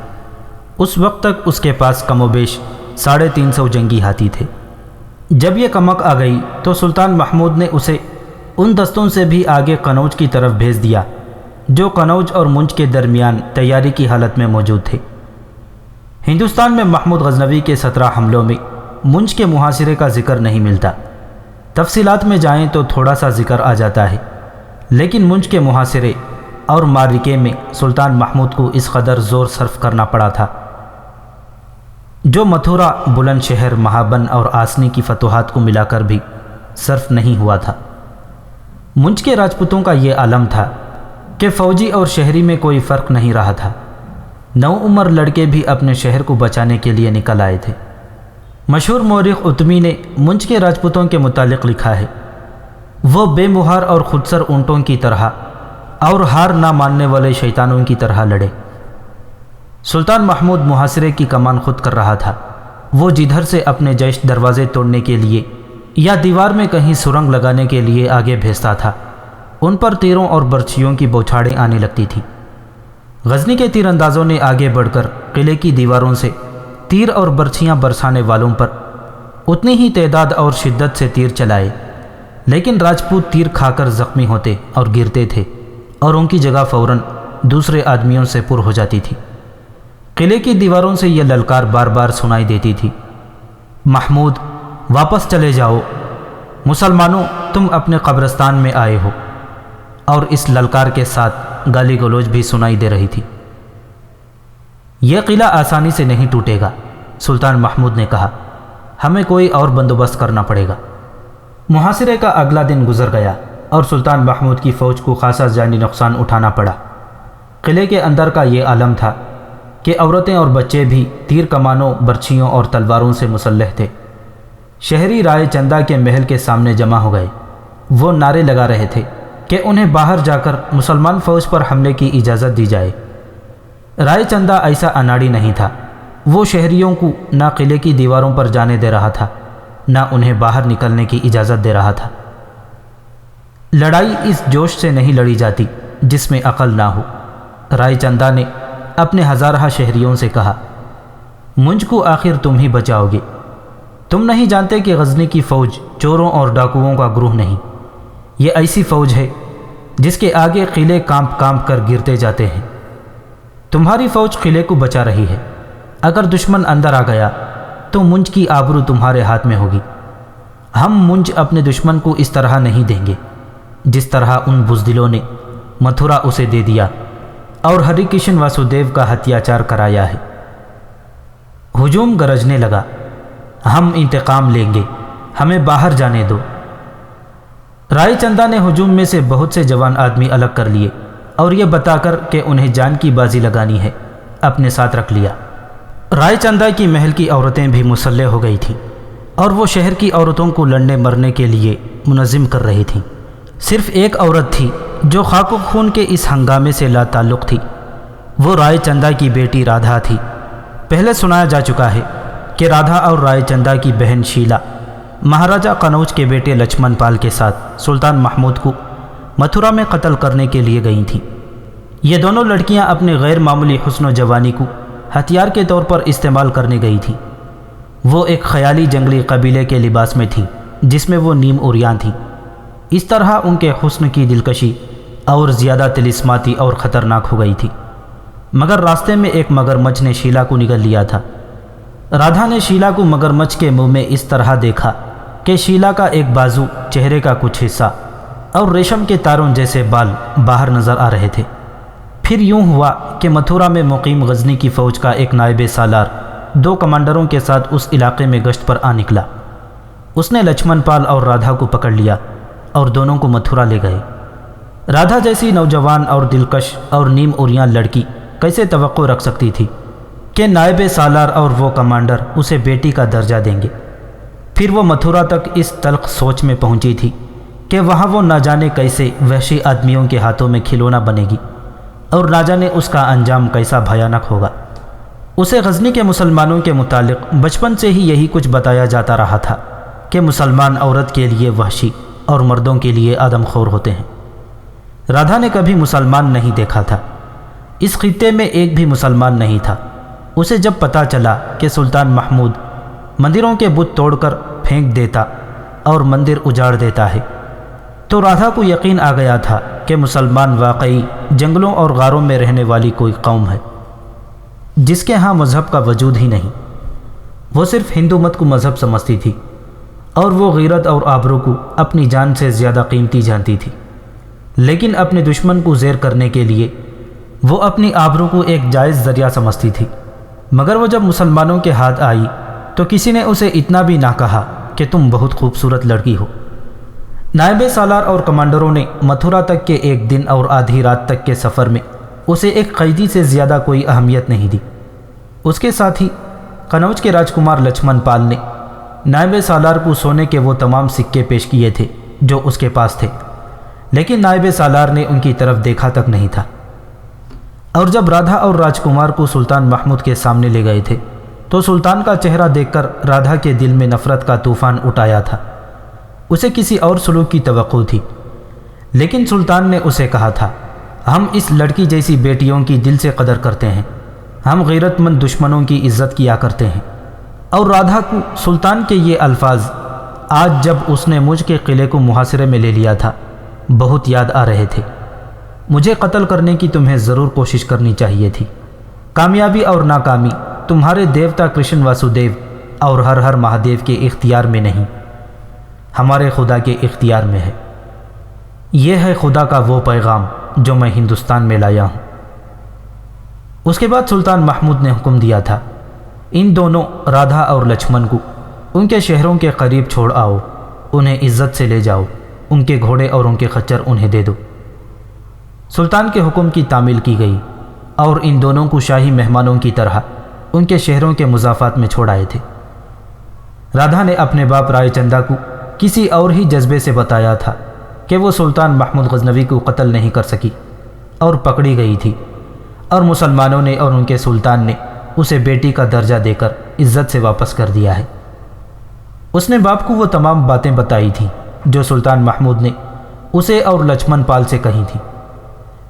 اس وقت تک اس کے پاس کم و بیش 350 جنگی ہاتھی تھے۔ جب یہ کمک آ گئی تو سلطان محمود نے اسے ان دستوں سے بھی آگے قنوج کی طرف بھیج دیا جو قنوج اور منچ کے درمیان تیاری کی حالت میں موجود تھے۔ ہندوستان میں محمود غزنوی کے 17 حملوں میں منچ کے محاصرے کا ذکر نہیں ملتا۔ تفصیلات میں جائیں تو تھوڑا سا ذکر آ جاتا ہے، لیکن منچ کے محاصرے اور معرکے میں سلطان محمود کو اس قدر زور صرف کرنا پڑا تھا جو متھرا، بلند شہر، مہابن اور آسنی کی فتوحات کو ملا کر بھی صرف نہیں ہوا تھا۔ منچ کے راجپوتوں کا یہ عالم تھا کہ فوجی اور شہری میں کوئی فرق نہیں رہا تھا۔ نو عمر لڑکے بھی اپنے شہر کو بچانے کے لیے نکل آئے تھے۔ مشہور مورخ اتمی نے منچ کے راجپوتوں کے متعلق لکھا ہے، وہ بے مہار اور خودسر اونٹوں کی طرح اور ہار نہ ماننے والے شیطانوں کی طرح لڑے۔ سلطان محمود محاصرے کی کمان خود کر رہا تھا۔ وہ جدھر سے اپنے جیش دروازے توڑنے کے لیے یا دیوار میں کہیں سرنگ لگانے کے لیے آگے بھیجتا تھا، ان پر تیروں اور برچھیوں کی بوچھاڑیں آنے لگتی تھیں۔ غزنی کے تیر اندازوں نے آگے بڑھ کر قلعے کی دیواروں سے تیر اور برچھیاں برسانے والوں پر اتنی ہی تعداد اور شدت سے تیر چلائے، لیکن راجپوت تیر کھا کر زخمی ہوتے اور گرتے تھے اور ان کی جگہ فوراً دوسرے آدمیوں سے پر ہو جاتی تھی۔ قلعے کی دیواروں سے یہ للکار بار بار سنائی دیتی تھی، محمود واپس چلے جاؤ، مسلمانوں تم اپنے قبرستان میں آئے ہو، اور اس للکار کے ساتھ گالی گلوچ بھی سنائی دے رہی تھی۔ یہ قلعہ آسانی سے نہیں ٹوٹے گا، سلطان محمود نے کہا، ہمیں کوئی اور بندوبست کرنا پڑے گا۔ محاصرے کا اگلا دن گزر گیا اور سلطان محمود کی فوج کو خاصا جانی نقصان اٹھانا پڑا۔ قلعے کے اندر کا یہ عالم تھا کہ عورتیں اور بچے بھی تیر کمانوں، برچھیوں اور تلواروں سے مسلح تھے۔ شہری رائے چندہ کے محل کے سامنے جمع ہو گئے۔ وہ نعرے لگا رہے تھے کہ انہیں باہر جا کر مسلمان فوج پر حملے کی اجازت دی جائے۔ رائے چندہ ایسا اناڑی نہیں تھا، وہ شہریوں کو نہ قلعے کی دیواروں پر جانے دے رہا تھا، نہ انہیں باہر نکلنے کی اجازت دے رہا تھا۔ لڑائی اس جوش سے نہیں لڑی جاتی جس میں عقل نہ ہو۔ رائے چندہ نے اپنے ہزارہ شہریوں سے کہا، مجھ کو آخر تم ہی بچاؤ گے۔ تم نہیں جانتے کہ غزنی کی فوج چوروں اور ڈاکوؤں کا گروہ نہیں، یہ ایسی فوج ہے جس کے آگے قلعے کانپ کانپ کر گرتے جاتے ہیں۔ تمہاری فوج قلعے کو بچا رہی ہے، اگر دشمن اندر آ گیا تو منج کی آبرو تمہارے ہاتھ میں ہوگی۔ ہم منج اپنے دشمن کو اس طرح نہیں دیں گے جس طرح ان بزدلوں نے متھرا اسے دے دیا اور ہری کشن واسودیو کا ہتیاچار کرایا ہے۔ ہجوم گرجنے لگا، ہم انتقام لیں گے، ہمیں باہر جانے دو۔ رائے چندہ نے ہجوم میں سے بہت سے جوان آدمی الگ کر لیے اور یہ بتا کر کہ انہیں جان کی بازی لگانی ہے اپنے ساتھ رکھ لیا۔ رائے چندہ کی محل کی عورتیں بھی مسلح ہو گئی تھیں اور وہ شہر کی عورتوں کو لڑنے مرنے کے لیے منظم کر رہی تھیں۔ صرف ایک عورت تھی جو خاک و خون کے اس ہنگامے سے لا تعلق تھی، وہ رائے چندہ کی بیٹی رادھا تھی۔ پہلے سنایا جا چکا ہے کہ رادھا اور رائے چندہ کی بہن شیلا مہاراجہ قنوج کے بیٹے لچمن پال کے ساتھ سلطان محمود کو متھرا میں قتل کرنے کے لیے گئی تھیں۔ یہ دونوں لڑکیاں اپنے غیر معمولی حسن و جوانی کو ہتھیار کے طور پر استعمال کرنے گئی تھیں۔ وہ ایک خیالی جنگلی قبیلے کے لباس میں تھیں جس میں وہ نیم عریاں تھیں۔ اس طرح ان کے حسن کی دلکشی اور زیادہ طلسماتی اور خطرناک ہو گئی تھی۔ مگر راستے میں ایک مگرمچھ نے شیلا کو نگل لیا تھا۔ رادھا نے شیلا کو مگرمچھ کے منہ میں اس طرح دیکھا کہ شیلا کا ایک بازو، چہرے کا کچھ حصہ اور ریشم کے تاروں جیسے بال باہر نظر آ رہے تھے۔ پھر یوں ہوا کہ متھرا میں مقیم غزنی کی فوج کا ایک نائب سالار 2 کمانڈروں کے ساتھ اس علاقے میں گشت پر آ نکلا۔ اس نے لچمن پال اور رادھا کو پکڑ لیا اور دونوں کو متھرا لے گئے۔ رادھا جیسی نوجوان اور دلکش اور نیم عریاں لڑکی کیسے توقع رکھ سکتی تھی کہ نائب سالار اور وہ کمانڈر اسے بیٹی کا درجہ دیں گے؟ پھر وہ متھرا تک اس تلخ سوچ میں پہنچی تھی کہ وہاں وہ نہ جانے کیسے وحشی آدمیوں کے ہاتھوں میں کھلونا بنے گی اور نہ جانے اس کا انجام کیسا بھیانک ہوگا۔ اسے غزنی کے مسلمانوں کے متعلق بچپن سے ہی یہی کچھ بتایا جاتا رہا تھا کہ مسلمان عورت کے لیے وحشی اور مردوں کے لیے آدم خور ہوتے ہیں۔ رادھا نے کبھی مسلمان نہیں دیکھا تھا، اس خطے میں ایک بھی مسلمان نہیں تھا۔ اسے جب پتہ چلا کہ سلطان محمود مندروں کے بت توڑ کر پھینک دیتا اور مندر اجاڑ دیتا ہے تو رادھا کو یقین آ گیا تھا کہ مسلمان واقعی جنگلوں اور غاروں میں رہنے والی کوئی قوم ہے جس کے ہاں مذہب کا وجود ہی نہیں۔ وہ صرف ہندو مت کو مذہب سمجھتی تھی اور وہ غیرت اور آبرو کو اپنی جان سے زیادہ قیمتی جانتی تھی، لیکن اپنے دشمن کو زیر کرنے کے لیے وہ اپنی آبرو کو ایک جائز ذریعہ سمجھتی تھی۔ مگر وہ جب مسلمانوں کے ہاتھ آئی تو کسی نے اسے اتنا بھی نہ کہا کہ تم بہت خوبصورت لڑکی ہو۔ نائب سالار اور کمانڈروں نے متھرا تک کے ایک دن اور آدھی رات تک کے سفر میں اسے ایک قیدی سے زیادہ کوئی اہمیت نہیں دی۔ اس کے ساتھ ہی قنوج کے راجکمار لچمن پال نے نائب سالار کو سونے کے وہ تمام سکے پیش کیے تھے جو اس کے پاس تھے، لیکن نائب سالار نے ان کی طرف دیکھا تک نہیں تھا۔ اور جب رادھا اور راجکمار کو سلطان محمود کے سامنے لے گئے تھے تو سلطان کا چہرہ دیکھ کر رادھا کے دل میں نفرت کا طوفان اٹھایا تھا۔ اسے کسی اور سلوک کی توقع تھی، لیکن سلطان نے اسے کہا تھا، ہم اس لڑکی جیسی بیٹیوں کی دل سے قدر کرتے ہیں، ہم غیرت مند دشمنوں کی عزت کیا کرتے ہیں۔ اور رادھا کو سلطان کے یہ الفاظ آج جب اس نے مجھ کے قلعے کو محاصرے میں لے لیا تھا بہت یاد آ رہے تھے۔ مجھے قتل کرنے کی تمہیں ضرور کوشش کرنی چاہیے تھی۔ کامیابی اور ناکامی تمہارے دیوتا کرشن واسودیو اور ہر ہر مہادیو کے اختیار میں نہیں، ہمارے خدا کے اختیار میں ہے۔ یہ ہے خدا کا وہ پیغام جو میں ہندوستان میں لایا ہوں۔ اس کے بعد سلطان محمود نے حکم دیا تھا، ان دونوں رادھا اور لچھمن کو ان کے شہروں کے قریب چھوڑ آؤ، انہیں عزت سے لے جاؤ، ان کے گھوڑے اور ان کے خچر انہیں دے دو۔ سلطان کے حکم کی تعمیل کی گئی اور ان دونوں کو شاہی مہمانوں کی طرح ان کے شہروں کے مضافات میں چھوڑ آئے تھے۔ رادھا نے اپنے باپ رائے چندہ کو کسی اور ہی جذبے سے بتایا تھا کہ وہ سلطان محمود غزنوی کو قتل نہیں کر سکی اور پکڑی گئی تھی، اور مسلمانوں نے اور ان کے سلطان نے اسے بیٹی کا درجہ دے کر عزت سے واپس کر دیا ہے۔ اس نے باپ کو وہ تمام باتیں بتائی تھیں جو سلطان محمود نے اسے اور لچھمن پال سے کہی تھیں،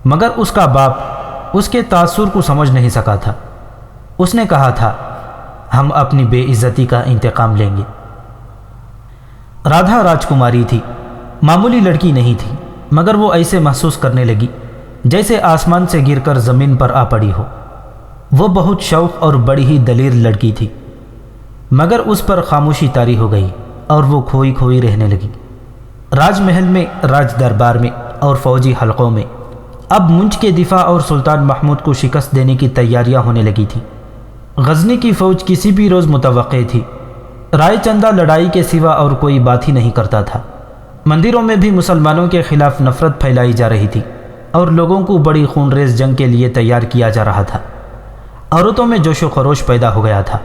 مگر اس کا باپ اس کے تاثر کو سمجھ نہیں سکا تھا۔ اس نے کہا تھا، ہم اپنی بے عزتی کا انتقام لیں گے۔ رادھا راجکماری تھی، معمولی لڑکی نہیں تھی، مگر وہ ایسے محسوس کرنے لگی جیسے آسمان سے گر کر زمین پر آ پڑی ہو۔ وہ بہت شوق اور بڑی ہی دلیر لڑکی تھی، مگر اس پر خاموشی طاری ہو گئی اور وہ کھوئی کھوئی رہنے لگی۔ راج محل میں، راج دربار میں اور فوجی حلقوں میں اب منچ کے دفاع اور سلطان محمود کو شکست دینے کی تیاریاں ہونے لگی تھیں۔ غزنی کی فوج کسی بھی روز متوقع تھی۔ رائے چندہ لڑائی کے سوا اور کوئی بات ہی نہیں کرتا تھا۔ مندروں میں بھی مسلمانوں کے خلاف نفرت پھیلائی جا رہی تھی اور لوگوں کو بڑی خونریز جنگ کے لیے تیار کیا جا رہا تھا۔ عورتوں میں جوش و خروش پیدا ہو گیا تھا۔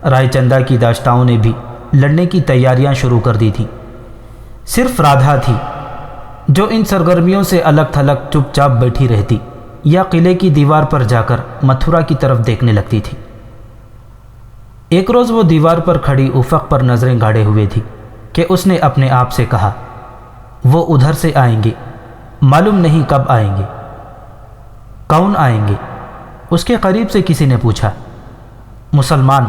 رائے چندہ کی داشتاؤں نے بھی لڑنے کی تیاریاں شروع کر دی تھیں۔ صرف رادھا تھی جو ان سرگرمیوں سے الگ تھلگ چپ چاپ بیٹھی رہتی یا قلعے کی دیوار پر جا کر متھرا کی طرف دیکھنے لگتی تھی۔ ایک روز وہ دیوار پر کھڑی افق پر نظریں گاڑے ہوئے تھی کہ اس نے اپنے آپ سے کہا، وہ ادھر سے آئیں گے، معلوم نہیں کب آئیں گے۔ کون آئیں گے؟ اس کے قریب سے کسی نے پوچھا۔ مسلمان،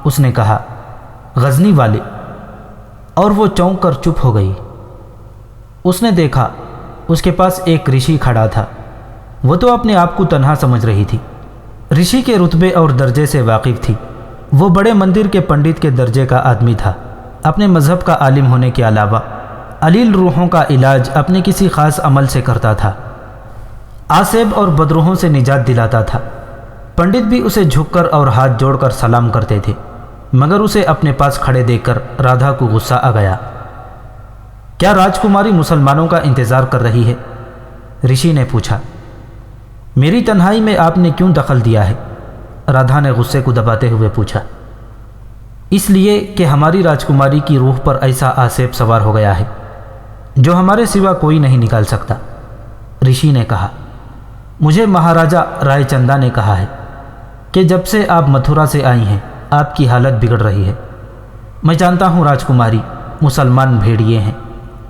اس نے کہا، غزنی والے، اور وہ چونک کر چپ ہو گئی۔ اس نے دیکھا اس کے پاس ایک رشی کھڑا تھا۔ وہ تو اپنے آپ کو تنہا سمجھ رہی تھی، رشی کے رتبے اور درجے سے واقف تھی۔ وہ بڑے مندر کے پنڈت کے درجے کا آدمی تھا۔ اپنے مذہب کا عالم ہونے کے علاوہ علیل روحوں کا علاج اپنے کسی خاص عمل سے کرتا تھا، آسیب اور بدروحوں سے نجات دلاتا تھا۔ پنڈت بھی اسے جھک کر اور ہاتھ جوڑ کر سلام کرتے تھے، مگر اسے اپنے پاس کھڑے دیکھ کر رادھا کو غصہ آ گیا۔ کیا راجکماری مسلمانوں کا انتظار کر رہی ہے؟ رشی نے پوچھا۔ میری تنہائی میں آپ نے کیوں دخل دیا ہے؟ رادھا نے غصے کو دباتے ہوئے پوچھا۔ اس لیے کہ ہماری راجکماری کی روح پر ایسا آسیب سوار ہو گیا ہے جو ہمارے سوا کوئی نہیں نکال سکتا، رشی نے کہا۔ مجھے مہاراجہ رائے چندہ نے کہا ہے کہ جب سے آپ متھرا سے آئی ہیں آپ کی حالت بگڑ رہی ہے۔ میں جانتا ہوں راجکماری، مسلمان بھیڑیے ہیں،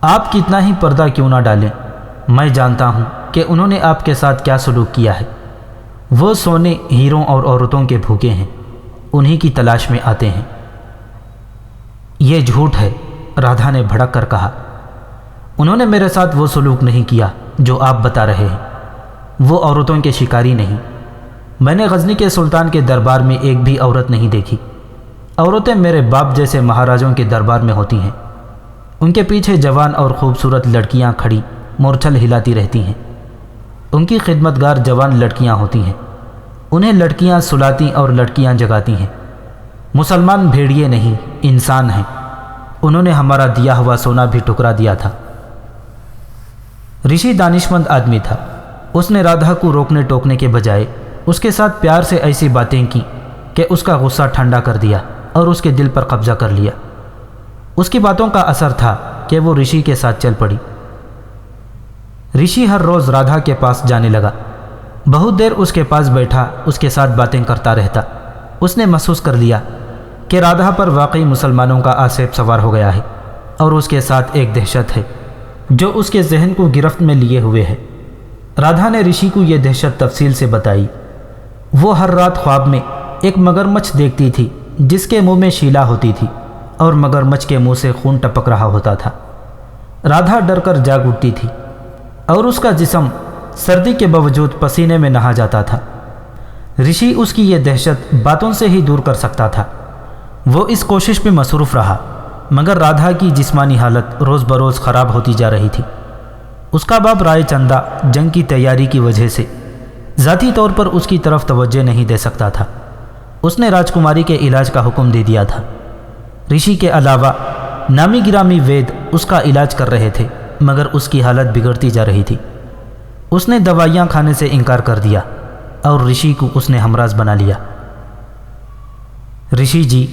آپ کتنا ہی پردہ کیوں نہ ڈالیں، میں جانتا ہوں کہ انہوں نے آپ کے ساتھ کیا سلوک کیا ہے۔ وہ سونے، ہیروں اور عورتوں کے بھوکے ہیں، انہی کی تلاش میں آتے ہیں۔ یہ جھوٹ ہے، رادھا نے بھڑک کر کہا۔ انہوں نے میرے ساتھ وہ سلوک نہیں کیا جو آپ بتا رہے ہیں۔ وہ عورتوں کے شکاری نہیں۔ میں نے غزنی کے سلطان کے دربار میں ایک بھی عورت نہیں دیکھی۔ عورتیں میرے باپ جیسے مہاراجوں کے دربار میں ہوتی ہیں۔ ان کے پیچھے جوان اور خوبصورت لڑکیاں کھڑی مورچھل ہلاتی رہتی ہیں۔ ان کی خدمتگار جوان لڑکیاں ہوتی ہیں، انہیں لڑکیاں سلاتی اور لڑکیاں جگاتی ہیں۔ مسلمان بھیڑیے نہیں، انسان ہیں۔ انہوں نے ہمارا دیا ہوا سونا بھی ٹکرا دیا تھا۔ رشی دانشمند آدمی تھا۔ اس نے رادھا کو روکنے ٹوکنے کے بجائے اس کے ساتھ پیار سے ایسی باتیں کی کہ اس کا غصہ ٹھنڈا کر دیا اور اس کے دل پر قبضہ کر لیا۔ اس کی باتوں کا اثر تھا کہ وہ رشی کے ساتھ چل پڑی۔ رشی ہر روز رادھا کے پاس جانے لگا، بہت دیر اس کے پاس بیٹھا، اس کے ساتھ باتیں کرتا رہتا۔ اس نے محسوس کر لیا کہ رادھا پر واقعی مسلمانوں کا آسیب سوار ہو گیا ہے اور اس کے ساتھ ایک دہشت ہے جو اس کے ذہن کو گرفت میں لیے ہوئے ہے۔ رادھا نے رشی کو یہ دہشت تفصیل سے بتائی۔ وہ ہر رات خواب میں ایک مگرمچھ دیکھتی تھی جس کے منہ میں شیلا ہوتی تھی اور مگرمچھ کے منہ سے خون ٹپک رہا ہوتا تھا۔ رادھا ڈر کر جاگ اٹھتی تھی اور اس کا جسم سردی کے باوجود پسینے میں نہا جاتا تھا۔ رشی اس کی یہ دہشت باتوں سے ہی دور کر سکتا تھا۔ وہ اس کوشش میں مصروف رہا، مگر رادھا کی جسمانی حالت روز بروز خراب ہوتی جا رہی تھی۔ اس کا باپ رائے چندا جنگ کی تیاری کی وجہ سے ذاتی طور پر اس کی طرف توجہ نہیں دے سکتا تھا۔ اس نے راجکماری کے علاج کا حکم دے دیا تھا۔ رشی کے علاوہ نامی گرامی وید اس کا علاج کر رہے تھے، مگر اس کی حالت بگڑتی جا رہی تھی۔ اس نے دوائیاں کھانے سے انکار کر دیا اور رشی کو اس نے ہمراز بنا لیا۔ رشی جی،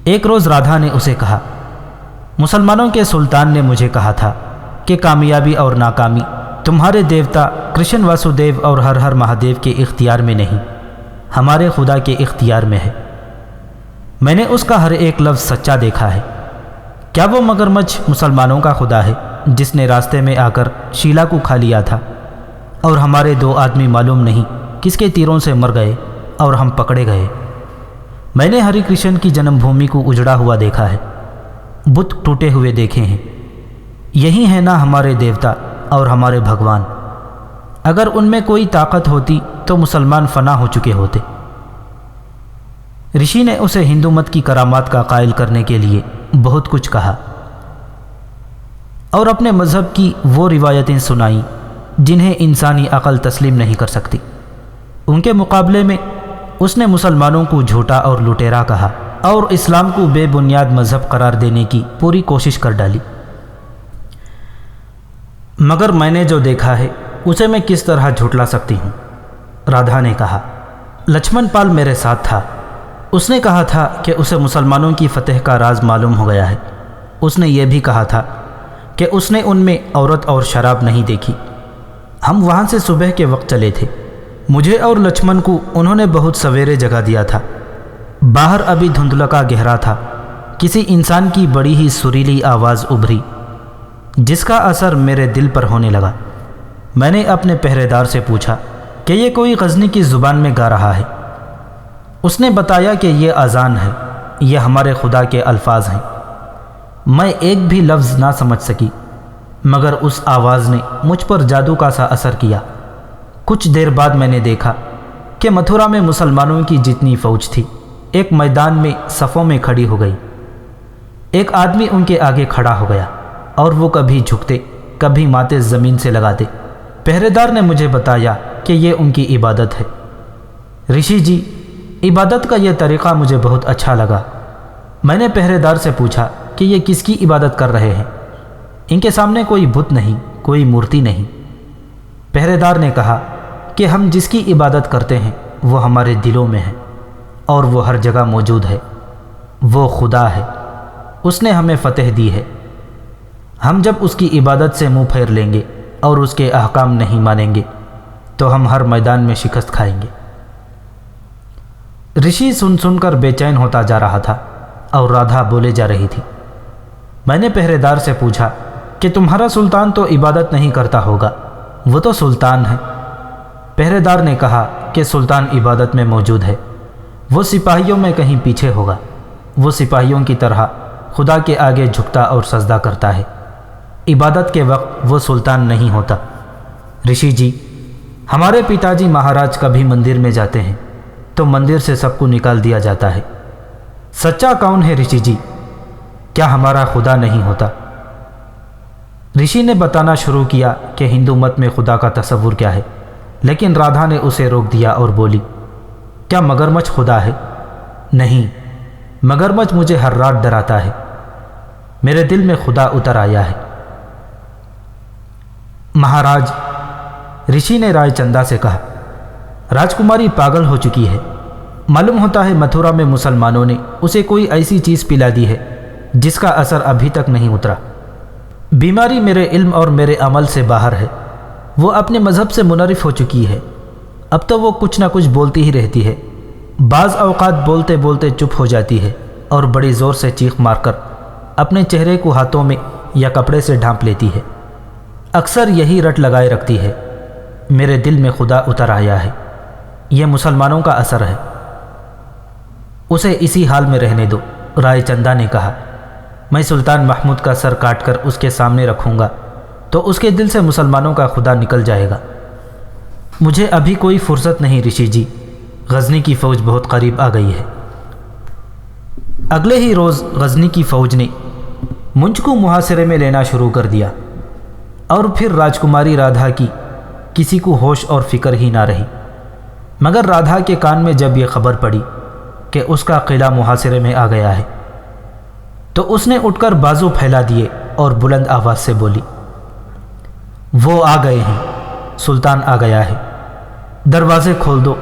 ایک روز رادھا نے اسے کہا، مسلمانوں کے سلطان نے مجھے کہا تھا کہ کامیابی اور ناکامی تمہارے دیوتا کرشن واسودیو اور ہر ہر مہادیو کے اختیار میں نہیں، ہمارے خدا کے اختیار میں ہے۔ میں نے اس کا ہر ایک لفظ سچا دیکھا ہے۔ کیا وہ مگرمچھ مسلمانوں کا خدا ہے جس نے راستے میں آ کر شیلا کو کھا لیا تھا اور ہمارے 2 آدمی معلوم نہیں کس کے تیروں سے مر گئے اور ہم پکڑے گئے؟ میں نے ہری کرشن کی جنم بھومی کو اجڑا ہوا دیکھا ہے، بت ٹوٹے ہوئے دیکھے ہیں۔ یہی ہے نا ہمارے دیوتا اور ہمارے بھگوان۔ اگر ان میں کوئی طاقت ہوتی تو مسلمان فنا ہو چکے ہوتے۔ رشی نے اسے ہندو مت کی کرامات کا قائل کرنے کے لیے بہت کچھ کہا اور اپنے مذہب کی وہ روایتیں سنائیں جنہیں انسانی عقل تسلیم نہیں کر سکتی۔ ان کے مقابلے میں اس نے مسلمانوں کو جھوٹا اور لٹیرا کہا اور اسلام کو بے بنیاد مذہب قرار دینے کی پوری کوشش کر ڈالی۔ مگر میں نے جو دیکھا ہے اسے میں کس طرح جھٹلا سکتی ہوں؟ رادھا نے کہا۔ لچھمن پال میرے ساتھ تھا۔ اس نے کہا تھا کہ اسے مسلمانوں کی فتح کا راز معلوم ہو گیا ہے۔ اس نے یہ بھی کہا تھا کہ اس نے ان میں عورت اور شراب نہیں دیکھی۔ ہم وہاں سے صبح کے وقت چلے تھے۔ مجھے اور لچھمن کو انہوں نے بہت سویرے جگا دیا تھا۔ باہر ابھی دھندلکا گہرا تھا۔ کسی انسان کی بڑی ہی سریلی آواز ابھری جس کا اثر میرے دل پر ہونے لگا۔ میں نے اپنے پہرے دار سے پوچھا کہ یہ کوئی غزنی کی زبان میں گا رہا ہے۔ اس نے بتایا کہ یہ اذان ہے، یہ ہمارے خدا کے الفاظ ہیں۔ میں ایک بھی لفظ نہ سمجھ سکی، مگر اس آواز نے مجھ پر جادو کا سا اثر کیا۔ کچھ دیر بعد میں نے دیکھا کہ متھرا میں مسلمانوں کی جتنی فوج تھی ایک میدان میں صفوں میں کھڑی ہو گئی۔ ایک آدمی ان کے آگے کھڑا ہو گیا اور وہ کبھی جھکتے کبھی ماتھے زمین سے لگاتے۔ پہرے دار نے مجھے بتایا کہ یہ ان کی عبادت ہے۔ رشی جی، عبادت کا یہ طریقہ مجھے بہت اچھا لگا۔ میں نے پہرے دار سے پوچھا کہ یہ کس کی عبادت کر رہے ہیں؟ ان کے سامنے کوئی بت نہیں، کوئی مورتی نہیں۔ پہرے دار نے کہا کہ ہم جس کی عبادت کرتے ہیں وہ ہمارے دلوں میں ہے اور وہ ہر جگہ موجود ہے۔ وہ خدا ہے، اس نے ہمیں فتح دی ہے۔ ہم جب اس کی عبادت سے منہ پھیر لیں گے اور اس کے احکام نہیں مانیں گے تو ہم ہر میدان میں شکست کھائیں گے۔ رشی سن سن کر بے چین ہوتا جا رہا تھا اور رادھا بولے جا رہی تھی۔ میں نے پہرے دار سے پوچھا کہ تمہارا سلطان تو عبادت نہیں کرتا ہوگا، وہ تو سلطان ہے۔ پہرے دار نے کہا کہ سلطان عبادت میں موجود ہے، وہ سپاہیوں میں کہیں پیچھے ہوگا۔ وہ سپاہیوں کی طرح خدا کے آگے جھکتا اور سجدہ کرتا ہے۔ عبادت کے وقت وہ سلطان نہیں ہوتا۔ رشی جی، ہمارے پتا جی مہاراج کبھی مندر میں جاتے ہیں تو مندر سے سب کو نکال دیا جاتا ہے۔ سچا کون ہے رشی جی؟ کیا ہمارا خدا نہیں ہوتا؟ رشی نے بتانا شروع کیا کہ ہندو مت میں خدا کا تصور کیا ہے، لیکن رادھا نے اسے روک دیا اور بولی، کیا مگرمچھ خدا ہے؟ نہیں، مگرمچھ مجھے ہر رات ڈراتا ہے۔ میرے دل میں خدا اتر آیا ہے۔ مہاراج، رشی نے رائے چندا سے کہا، راجکماری پاگل ہو چکی ہے۔ معلوم ہوتا ہے متھرا میں مسلمانوں نے اسے کوئی ایسی چیز پلا دی ہے جس کا اثر ابھی تک نہیں اترا۔ بیماری میرے علم اور میرے عمل سے باہر ہے۔ وہ اپنے مذہب سے منحرف ہو چکی ہے۔ اب تو وہ کچھ نہ کچھ بولتی ہی رہتی ہے۔ بعض اوقات بولتے بولتے چپ ہو جاتی ہے اور بڑی زور سے چیخ مار کر اپنے چہرے کو ہاتھوں میں یا کپڑے سے ڈھانپ لیتی ہے۔ اکثر یہی رٹ لگائے رکھتی ہے۔ میرے دل میں خدا اتر آیا ہے۔ یہ مسلمانوں کا اثر ہے۔ اسے اسی حال میں رہنے دو، رائے چندا نے کہا۔ میں سلطان محمود کا سر کاٹ کر اس کے سامنے رکھوں گا تو اس کے دل سے مسلمانوں کا خدا نکل جائے گا۔ مجھے ابھی کوئی فرصت نہیں رشی جی، غزنی کی فوج بہت قریب آ گئی ہے۔ اگلے ہی روز غزنی کی فوج نے منج کو محاصرے میں لینا شروع کر دیا، اور پھر راجکماری رادھا کی کسی کو ہوش اور فکر ہی نہ رہی، مگر رادھا کے کان میں جب یہ خبر پڑی کہ اس کا قلعہ محاصرے میں آ گیا ہے تو اس نے اٹھ کر بازو پھیلا دیے اور بلند آواز سے بولی، وہ آ گئے ہیں، سلطان آ گیا ہے، دروازے کھول دو،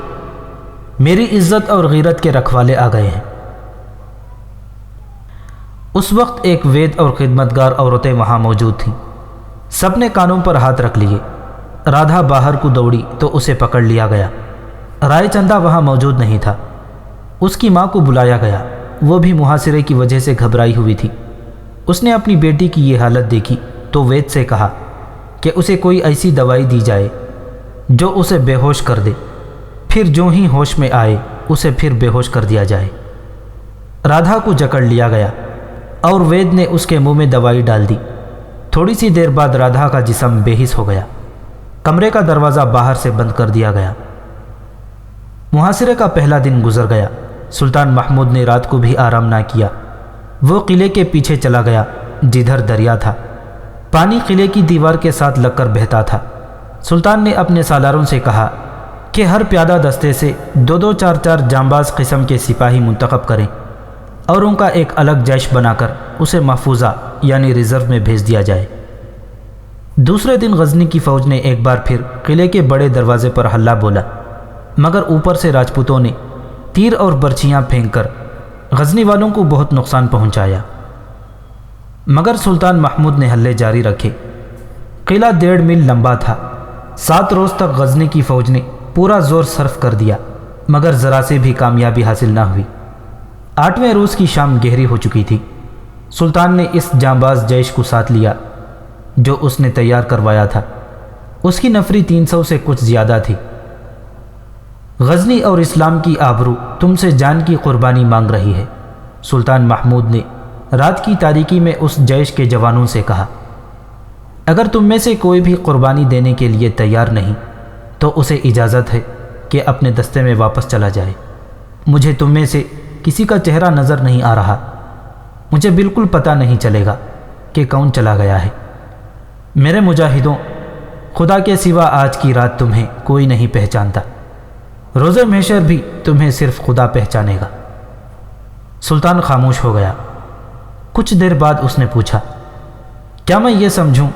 میری عزت اور غیرت کے رکھوالے آ گئے ہیں۔ اس وقت ایک وید اور خدمتگار عورتیں وہاں موجود تھیں، سب نے کانوں پر ہاتھ رکھ لیے۔ رادھا باہر کو دوڑی تو اسے پکڑ لیا گیا۔ رائے چندہ وہاں موجود نہیں تھا، اس کی ماں کو بلایا گیا، وہ بھی محاصرے کی وجہ سے گھبرائی ہوئی تھی۔ اس نے اپنی بیٹی کی یہ حالت دیکھی تو وید سے کہا کہ اسے کوئی ایسی دوائی دی جائے جو اسے بے ہوش کر دے، پھر جو ہی ہوش میں آئے اسے پھر بے ہوش کر دیا جائے۔ رادھا کو جکڑ لیا گیا اور وید نے اس کے منہ میں دوائی ڈال دی۔ تھوڑی سی دیر بعد رادھا کا جسم بے حس ہو گیا، کمرے کا دروازہ باہر سے بند کر دیا گیا۔ محاصرے کا پہلا دن گزر گیا۔ سلطان محمود نے رات کو بھی آرام نہ کیا، وہ قلعے کے پیچھے چلا گیا جدھر دریا تھا۔ پانی قلعے کی دیوار کے ساتھ لگ کر بہتا تھا۔ سلطان نے اپنے سالاروں سے کہا کہ ہر پیادہ دستے سے 2-2 4-4 جانباز قسم کے سپاہی منتخب کریں اور ان کا ایک الگ جیش بنا کر اسے محفوظہ یعنی ریزرو میں بھیج دیا جائے۔ دوسرے دن غزنی کی فوج نے ایک بار پھر قلعے کے بڑے دروازے پر ہلہ بولا، مگر اوپر سے راجپوتوں نے تیر اور برچھیاں پھینک کر غزنی والوں کو بہت نقصان پہنچایا، مگر سلطان محمود نے حملے جاری رکھے۔ قلعہ 1.5 میل لمبا تھا۔ 7 روز تک غزنی کی فوج نے پورا زور صرف کر دیا، مگر ذرا سے بھی کامیابی حاصل نہ ہوئی۔ 8ویں روز کی شام گہری ہو چکی تھی۔ سلطان نے اس جانباز جیش کو ساتھ لیا جو اس نے تیار کروایا تھا۔ اس کی نفری 300 سے کچھ زیادہ تھی۔ غزنی اور اسلام کی آبرو تم سے جان کی قربانی مانگ رہی ہے۔ سلطان محمود نے رات کی تاریکی میں اس جیش کے جوانوں سے کہا، اگر تم میں سے کوئی بھی قربانی دینے کے لیے تیار نہیں تو اسے اجازت ہے کہ اپنے دستے میں واپس چلا جائے۔ مجھے تم میں سے کسی کا چہرہ نظر نہیں آ رہا، مجھے بالکل پتہ نہیں چلے گا کہ کون چلا گیا ہے۔ میرے مجاہدوں، خدا کے سوا آج کی رات تمہیں کوئی نہیں پہچانتا، روز محشر بھی تمہیں صرف خدا پہچانے گا۔ سلطان خاموش ہو گیا۔ کچھ دیر بعد اس نے پوچھا، کیا میں یہ سمجھوں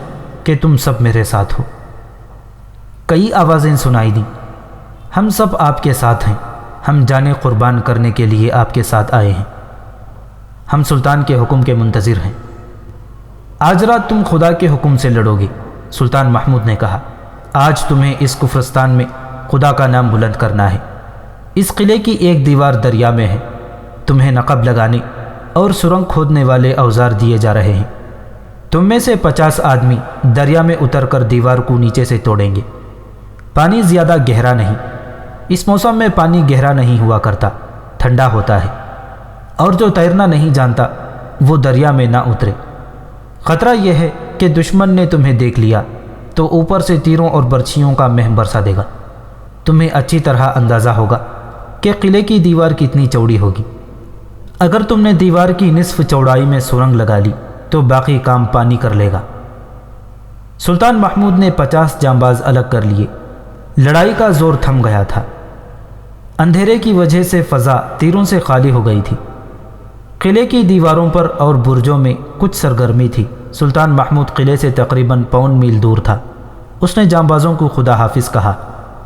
کہ تم سب میرے ساتھ ہو؟ کئی آوازیں سنائی دیں، ہم سب آپ کے ساتھ ہیں، ہم جانیں قربان کرنے کے لیے آپ کے ساتھ آئے ہیں، ہم سلطان کے حکم کے منتظر ہیں۔ آج رات تم خدا کے حکم سے لڑو گے۔ سلطان محمود نے کہا، آج تمہیں اس کفرستان میں خدا کا نام بلند کرنا ہے۔ اس قلعے کی ایک دیوار دریا میں ہے، تمہیں نقب لگانے اور سرنگ کھودنے والے اوزار دیے جا رہے ہیں۔ تم میں سے 50 آدمی دریا میں اتر کر دیوار کو نیچے سے توڑیں گے۔ پانی زیادہ گہرا نہیں، اس موسم میں پانی گہرا نہیں ہوا کرتا، ٹھنڈا ہوتا ہے، اور جو تیرنا نہیں جانتا وہ دریا میں نہ اترے۔ خطرہ یہ ہے کہ دشمن نے تمہیں دیکھ لیا تو اوپر سے تیروں اور برچھیوں کا مہ برسا دے گا۔ تمہیں اچھی طرح اندازہ ہوگا کہ قلعے کی دیوار کتنی چوڑی ہوگی۔ اگر تم نے دیوار کی نصف چوڑائی میں سرنگ لگا لی تو باقی کام پانی کر لے گا۔ سلطان محمود نے 50 جانباز الگ کر لیے۔ لڑائی کا زور تھم گیا تھا۔ اندھیرے کی وجہ سے فضا تیروں سے خالی ہو گئی تھی۔ قلعے کی دیواروں پر اور برجوں میں کچھ سرگرمی تھی۔ سلطان محمود قلعے سے تقریباً 1.25 میل دور تھا۔ اس نے جانبازوں کو خدا حافظ کہا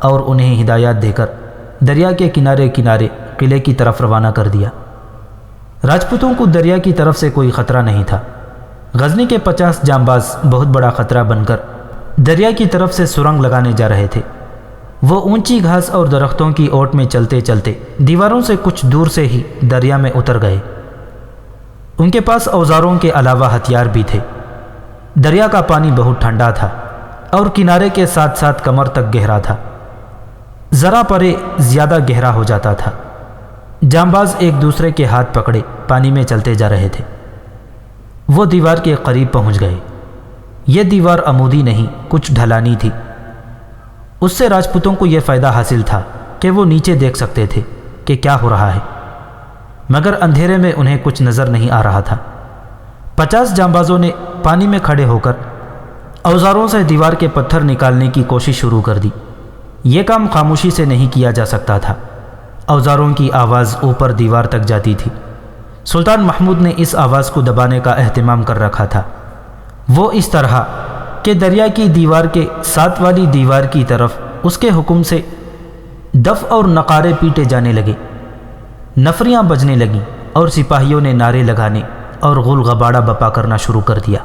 اور انہیں ہدایات دے کر دریا کے کنارے کنارے قلعے کی طرف روانہ کر دیا۔ راجپوتوں کو دریا کی طرف سے کوئی خطرہ نہیں تھا۔ غزنی کے 50 جانباز بہت بڑا خطرہ بن کر دریا کی طرف سے سرنگ لگانے جا رہے تھے۔ وہ اونچی گھاس اور درختوں کی اوٹ میں چلتے چلتے دیواروں سے کچھ دور سے ہی دریا میں اتر گئے۔ ان کے پاس اوزاروں کے علاوہ ہتھیار بھی تھے۔ دریا کا پانی بہت ٹھنڈا تھا اور کنارے کے ساتھ ساتھ کمر تک گہرا تھا، ذرا پرے زیادہ گہرا ہو جاتا تھا۔ جانباز ایک دوسرے کے ہاتھ پکڑے پانی میں چلتے جا رہے تھے۔ وہ دیوار کے قریب پہنچ گئے۔ یہ دیوار عمودی نہیں، کچھ ڈھلانی تھی۔ اس سے راجپوتوں کو یہ فائدہ حاصل تھا کہ وہ نیچے دیکھ سکتے تھے کہ کیا ہو رہا ہے، مگر اندھیرے میں انہیں کچھ نظر نہیں آ رہا تھا۔ 50 جانبازوں نے پانی میں کھڑے ہو کر اوزاروں سے دیوار کے پتھر نکالنے کی کوشش شروع کر دی۔ یہ کام خاموشی سے نہیں کیا جا سکتا تھا، اوزاروں کی آواز اوپر دیوار تک جاتی تھی۔ سلطان محمود نے اس آواز کو دبانے کا اہتمام کر رکھا تھا۔ وہ اس طرح کہ دریا کی دیوار کے ساتھ والی دیوار کی طرف اس کے حکم سے دف اور نقارے پیٹے جانے لگے، نفریاں بجنے لگیں اور سپاہیوں نے نعرے لگانے اور غل غباڑہ بپا کرنا شروع کر دیا۔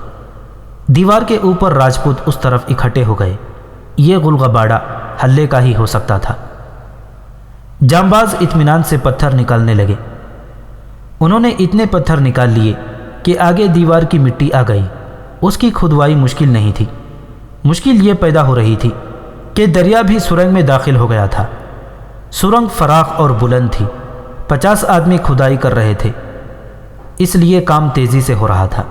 دیوار کے اوپر راجپوت اس طرف اکٹھے ہو گئے۔ یہ غل غباڑہ ہلے کا ہی ہو سکتا تھا۔ جانباز اطمینان سے پتھر نکالنے لگے۔ انہوں نے اتنے پتھر نکال لیے کہ آگے دیوار کی مٹی آ گئی۔ اس کی کھدوائی مشکل نہیں تھی، مشکل یہ پیدا ہو رہی تھی کہ دریا بھی سرنگ میں داخل ہو گیا تھا۔ سرنگ فراخ اور بلند تھی، 50 آدمی کھدائی کر رہے تھے، اس لیے کام تیزی سے ہو رہا تھا۔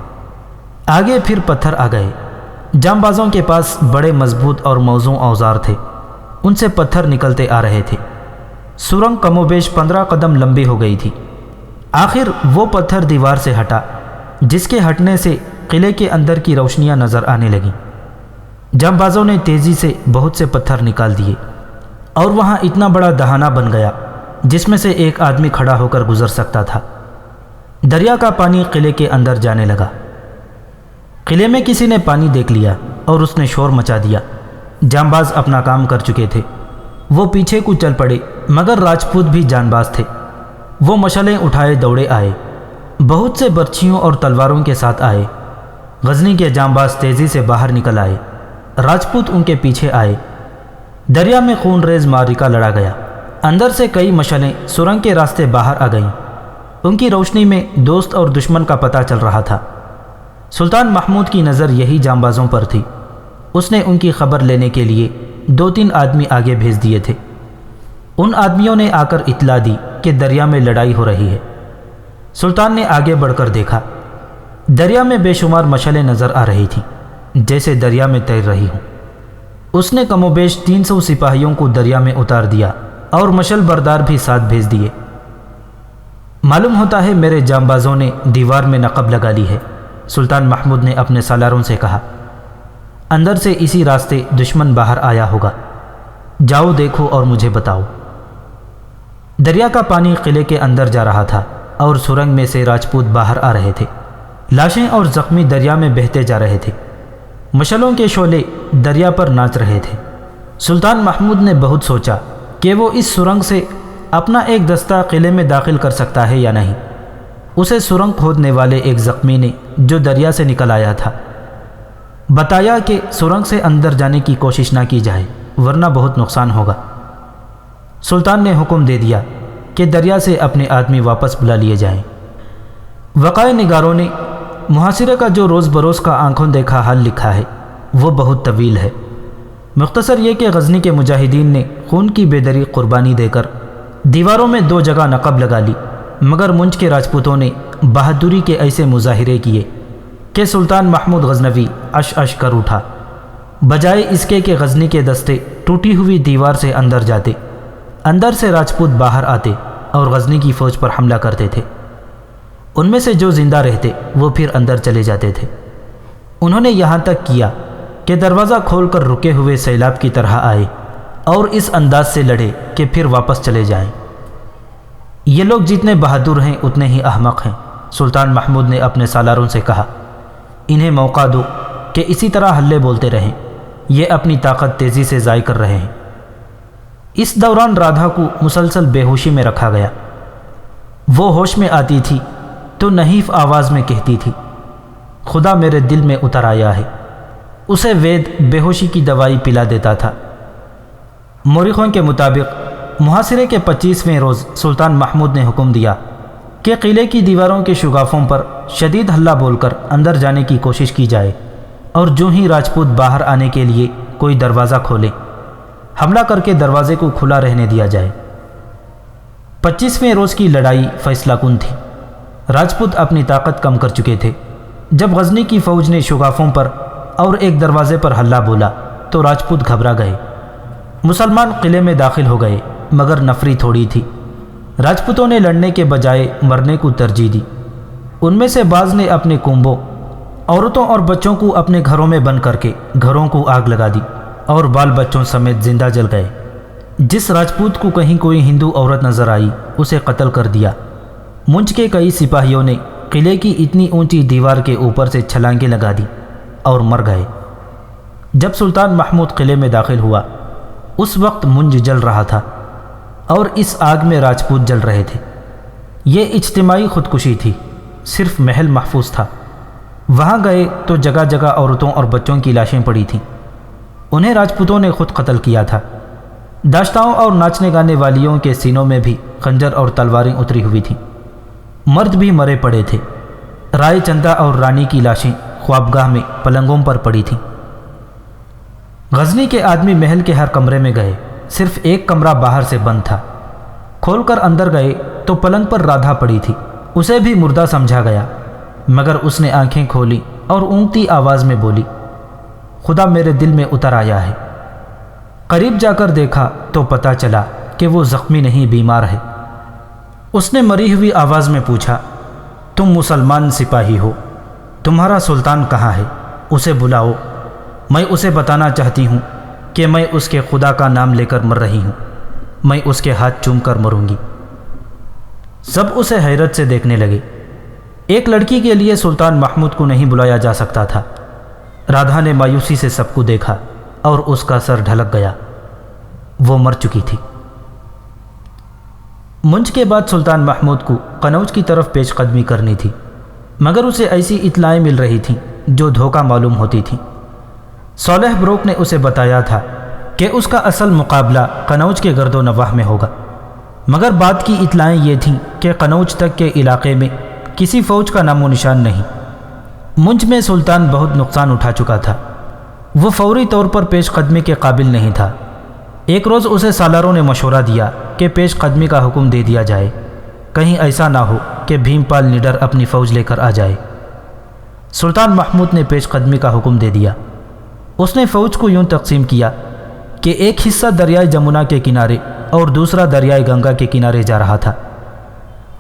آگے پھر پتھر آ گئے۔ جانبازوں کے پاس بڑے مضبوط اور موزوں اوزار تھے، ان سے پتھر نکلتے آ رہے تھے۔ سرنگ کم و بیش 15 قدم لمبی ہو گئی تھی۔ آخر وہ پتھر دیوار سے ہٹا، جس کے ہٹنے سے قلعے کے اندر کی روشنیاں نظر آنے لگیں۔ جانبازوں نے تیزی سے بہت سے پتھر نکال دیے اور وہاں اتنا بڑا دہانہ بن گیا جس میں سے ایک آدمی کھڑا ہو کر گزر سکتا تھا۔ دریا کا پانی قلعے کے اندر جانے لگا۔ قلعے میں کسی نے پانی دیکھ لیا اور اس نے شور مچا دیا۔ جانباز اپنا کام کر چکے تھے، وہ پیچھے کو چل پڑے، مگر راجپوت بھی جانباز تھے۔ وہ مشعلیں اٹھائے دوڑے آئے، بہت سے برچھیوں اور تلواروں کے ساتھ آئے۔ غزنی کے جانباز تیزی سے باہر نکل آئے، راجپوت ان کے پیچھے آئے۔ دریا میں خون ریز معرکہ لڑا گیا۔ اندر سے کئی مشعلیں سرنگ کے راستے باہر آ گئیں۔ ان کی روشنی میں دوست اور دشمن کا پتہ چل رہا تھا۔ سلطان محمود کی نظر یہی جانبازوں پر تھی۔ اس نے ان کی خبر لینے کے لیے 2-3 آدمی آگے بھیج دیے تھے۔ ان آدمیوں نے آ کر اطلاع دی کہ دریا میں لڑائی ہو رہی ہے۔ سلطان نے آگے بڑھ کر دیکھا، دریا میں بے شمار مشعلیں نظر آ رہی تھیں، جیسے دریا میں تیر رہی ہوں۔ اس نے کم و بیش 300 سپاہیوں کو دریا میں اتار دیا اور مشعل بردار بھی ساتھ بھیج دیے۔ معلوم ہوتا ہے میرے جانبازوں نے دیوار میں نقب لگا لی ہے، سلطان محمود نے اپنے سالاروں سے کہا۔ اندر سے اسی راستے دشمن باہر آیا ہوگا، جاؤ دیکھو اور مجھے بتاؤ۔ دریا کا پانی قلعے کے اندر جا رہا تھا اور سرنگ میں سے راجپوت باہر آ رہے تھے۔ لاشیں اور زخمی دریا میں بہتے جا رہے تھے۔ مشعلوں کے شعلے دریا پر ناچ رہے تھے۔ سلطان محمود نے بہت سوچا کہ وہ اس سرنگ سے اپنا ایک دستہ قلعے میں داخل کر سکتا ہے یا نہیں۔ اسے سرنگ کھودنے والے ایک زخمی نے، جو دریا سے نکل آیا تھا، بتایا کہ سرنگ سے اندر جانے کی کوشش نہ کی جائے ورنہ بہت نقصان ہوگا۔ سلطان نے حکم دے دیا کہ دریا سے اپنے آدمی واپس بلا لیے جائیں۔ وقائع نگاروں نے محاصرے کا جو روز بروز کا آنکھوں دیکھا حال لکھا ہے وہ بہت طویل ہے۔ مختصر یہ کہ غزنی کے مجاہدین نے خون کی بیدری قربانی دے کر دیواروں میں 2 جگہ نقب لگا لی، مگر منج کے راجپوتوں نے بہادری کے ایسے مظاہرے کیے کہ سلطان محمود غزنوی عش کر اٹھا۔ بجائے اس کے کہ غزنی کے دستے ٹوٹی ہوئی دیوار سے اندر جاتے، اندر سے راجپوت باہر آتے اور غزنی کی فوج پر حملہ کرتے تھے۔ ان میں سے جو زندہ رہتے وہ پھر اندر چلے جاتے تھے۔ انہوں نے یہاں تک کیا کہ دروازہ کھول کر رکے ہوئے سیلاب کی طرح آئے اور اس انداز سے لڑے کہ پھر واپس چلے جائیں۔ یہ لوگ جتنے بہادر ہیں اتنے ہی احمق ہیں، سلطان محمود نے اپنے سالاروں سے کہا۔ انہیں موقع دو کہ اسی طرح ہلے بولتے رہیں، یہ اپنی طاقت تیزی سے ضائع کر رہے ہیں۔ اس دوران رادھا کو مسلسل بے ہوشی میں رکھا گیا۔ وہ ہوش میں آتی تھی تو نحیف آواز میں کہتی تھی، خدا میرے دل میں اتر آیا ہے۔ اسے وید بے ہوشی کی دوائی پلا دیتا تھا۔ مورخوں کے مطابق محاصرے کے 25ویں روز سلطان محمود نے حکم دیا کہ قلعے کی دیواروں کے شگافوں پر شدید ہلہ بول کر اندر جانے کی کوشش کی جائے، اور جو ہی راجپوت باہر آنے کے لیے کوئی دروازہ کھولے، حملہ کر کے دروازے کو کھلا رہنے دیا جائے۔ 25ویں روز کی لڑائی فیصلہ کن تھی۔ راجپوت اپنی طاقت کم کر چکے تھے، جب غزنی کی فوج نے شگافوں پر اور ایک دروازے پر ہلہ بولا تو راجپوت گھبرا گئے۔ مسلمان قلعے میں داخل ہو گئے، مگر نفری تھوڑی تھی۔ راجپوتوں نے لڑنے کے بجائے مرنے کو ترجیح دی۔ ان میں سے بعض نے اپنے کنبوں، عورتوں اور بچوں کو اپنے گھروں میں بند کر کے گھروں کو آگ لگا دی اور بال بچوں سمیت زندہ جل گئے۔ جس راجپوت کو کہیں کوئی ہندو عورت نظر آئی اسے قتل کر دیا۔ منچ کے کئی سپاہیوں نے قلعے کی اتنی اونچی دیوار کے اوپر سے چھلانگیں لگا دی اور مر گئے۔ جب سلطان محمود قلعے میں داخل ہوا اس وقت منج جل رہا تھا اور اس آگ میں راجپوت جل رہے تھے۔ یہ اجتماعی خودکشی تھی، صرف محل محفوظ تھا۔ وہاں گئے تو جگہ جگہ عورتوں اور بچوں کی لاشیں پڑی تھیں۔ انہیں راجپوتوں نے خود قتل کیا تھا۔ داشتاؤں اور ناچنے گانے والیوں کے سینوں میں بھی خنجر اور تلواریں اتری ہوئی تھیں۔ مرد بھی مرے پڑے تھے۔ رائے چندہ اور رانی کی لاشیں خوابگاہ میں پلنگوں پر پڑی تھیں۔ غزنی کے آدمی محل کے ہر کمرے میں گئے، صرف ایک کمرہ باہر سے بند تھا۔ کھول کر اندر گئے تو پلنگ پر رادھا پڑی تھی۔ اسے بھی مردہ سمجھا گیا، مگر اس نے آنکھیں کھولی اور اونگتی آواز میں بولی، خدا میرے دل میں اتر آیا ہے۔ قریب جا کر دیکھا تو پتہ چلا کہ وہ زخمی نہیں، بیمار ہے۔ اس نے مری ہوئی آواز میں پوچھا، تم مسلمان سپاہی ہو، تمہارا سلطان کہاں ہے؟ اسے بلاؤ، میں اسے بتانا چاہتی ہوں کہ میں اس کے خدا کا نام لے کر مر رہی ہوں، میں اس کے ہاتھ چوم کر مروں گی۔ سب اسے حیرت سے دیکھنے لگے۔ ایک لڑکی کے لیے سلطان محمود کو نہیں بلایا جا سکتا تھا۔ رادھا نے مایوسی سے سب کو دیکھا اور اس کا سر ڈھلک گیا، وہ مر چکی تھی۔ منج کے بعد سلطان محمود کو قنوج کی طرف پیش قدمی کرنی تھی، مگر اسے ایسی اطلاعیں مل رہی تھیں جو دھوکہ معلوم ہوتی تھیں۔ صالح بروک نے اسے بتایا تھا کہ اس کا اصل مقابلہ قنوج کے گرد و نواح میں ہوگا، مگر بعد کی اطلاعیں یہ تھیں کہ قنوج تک کے علاقے میں کسی فوج کا نام و نشان نہیں۔ منج میں سلطان بہت نقصان اٹھا چکا تھا، وہ فوری طور پر پیش قدمی کے قابل نہیں تھا۔ ایک روز اسے سالاروں نے مشورہ دیا کہ پیش قدمی کا حکم دے دیا جائے، کہیں ایسا نہ ہو کہ بھیم پال نڈر اپنی فوج لے کر آ جائے۔ سلطان محمود نے پیش قدمی کا حکم دے دیا۔ اس نے فوج کو یوں تقسیم کیا کہ ایک حصہ دریائے جمنا کے کنارے اور دوسرا دریائے گنگا کے کنارے جا رہا تھا۔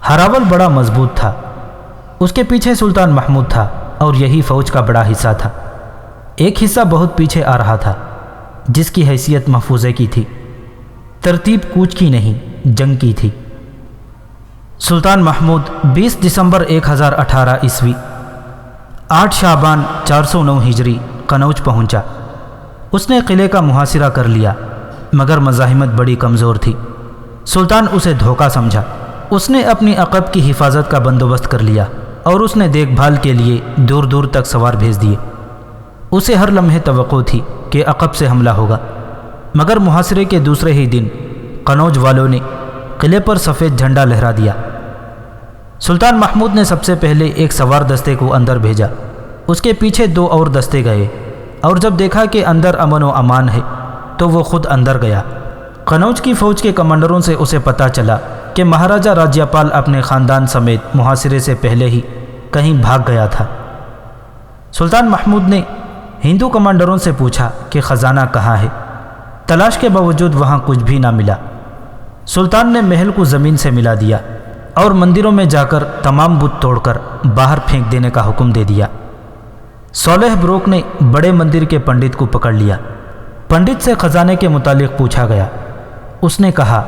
ہراول بڑا مضبوط تھا، اس کے پیچھے سلطان محمود تھا اور یہی فوج کا بڑا حصہ تھا۔ ایک حصہ بہت پیچھے آ رہا تھا، جس کی حیثیت محفوظے کی تھی، ترتیب کوچ کی نہیں، جنگ کی تھی۔ سلطان محمود 20 دسمبر 1018 عیسوی 8 شعبان 409 ہجری قنوج پہنچا۔ اس نے قلعے کا محاصرہ کر لیا، مگر مزاحمت بڑی کمزور تھی۔ سلطان اسے دھوکہ سمجھا۔ اس نے اپنی عقب کی حفاظت کا بندوبست کر لیا اور اس نے دیکھ بھال کے لیے دور دور تک سوار بھیج دیے۔ اسے ہر لمحے توقع تھی کہ عقب سے حملہ ہوگا، مگر محاصرے کے دوسرے ہی دن قنوج والوں نے قلعے پر سفید جھنڈا لہرا دیا۔ سلطان محمود نے سب سے پہلے ایک سوار دستے کو اندر بھیجا، اس کے پیچھے 2 اور دستے گئے، اور جب دیکھا کہ اندر امن و امان ہے تو وہ خود اندر گیا۔ قنوج کی فوج کے کمانڈروں سے اسے پتہ چلا کہ مہاراجہ راجیہ پال اپنے خاندان سمیت محاصرے سے پہلے ہی کہیں بھاگ گیا تھا۔ سلطان محمود نے ہندو کمانڈروں سے پوچھا کہ خزانہ کہاں ہے۔ تلاش کے باوجود وہاں کچھ بھی نہ ملا۔ سلطان نے محل کو زمین سے ملا دیا اور مندروں میں جا کر تمام بت توڑ کر باہر پھینک دینے کا حکم دے دیا۔ صالح بروک نے بڑے مندر کے پنڈت کو پکڑ لیا۔ پنڈت سے خزانے کے متعلق پوچھا گیا۔ اس نے کہا،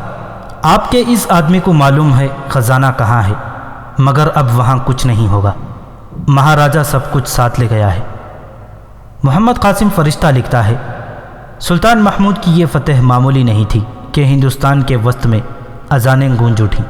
آپ کے اس آدمی کو معلوم ہے خزانہ کہاں ہے، مگر اب وہاں کچھ نہیں ہوگا، مہاراجہ سب کچھ ساتھ لے گیا ہے۔ محمد قاسم فرشتہ لکھتا ہے، سلطان محمود کی یہ فتح معمولی نہیں تھی کہ ہندوستان کے وسط میں اذانیں گونج اٹھیں۔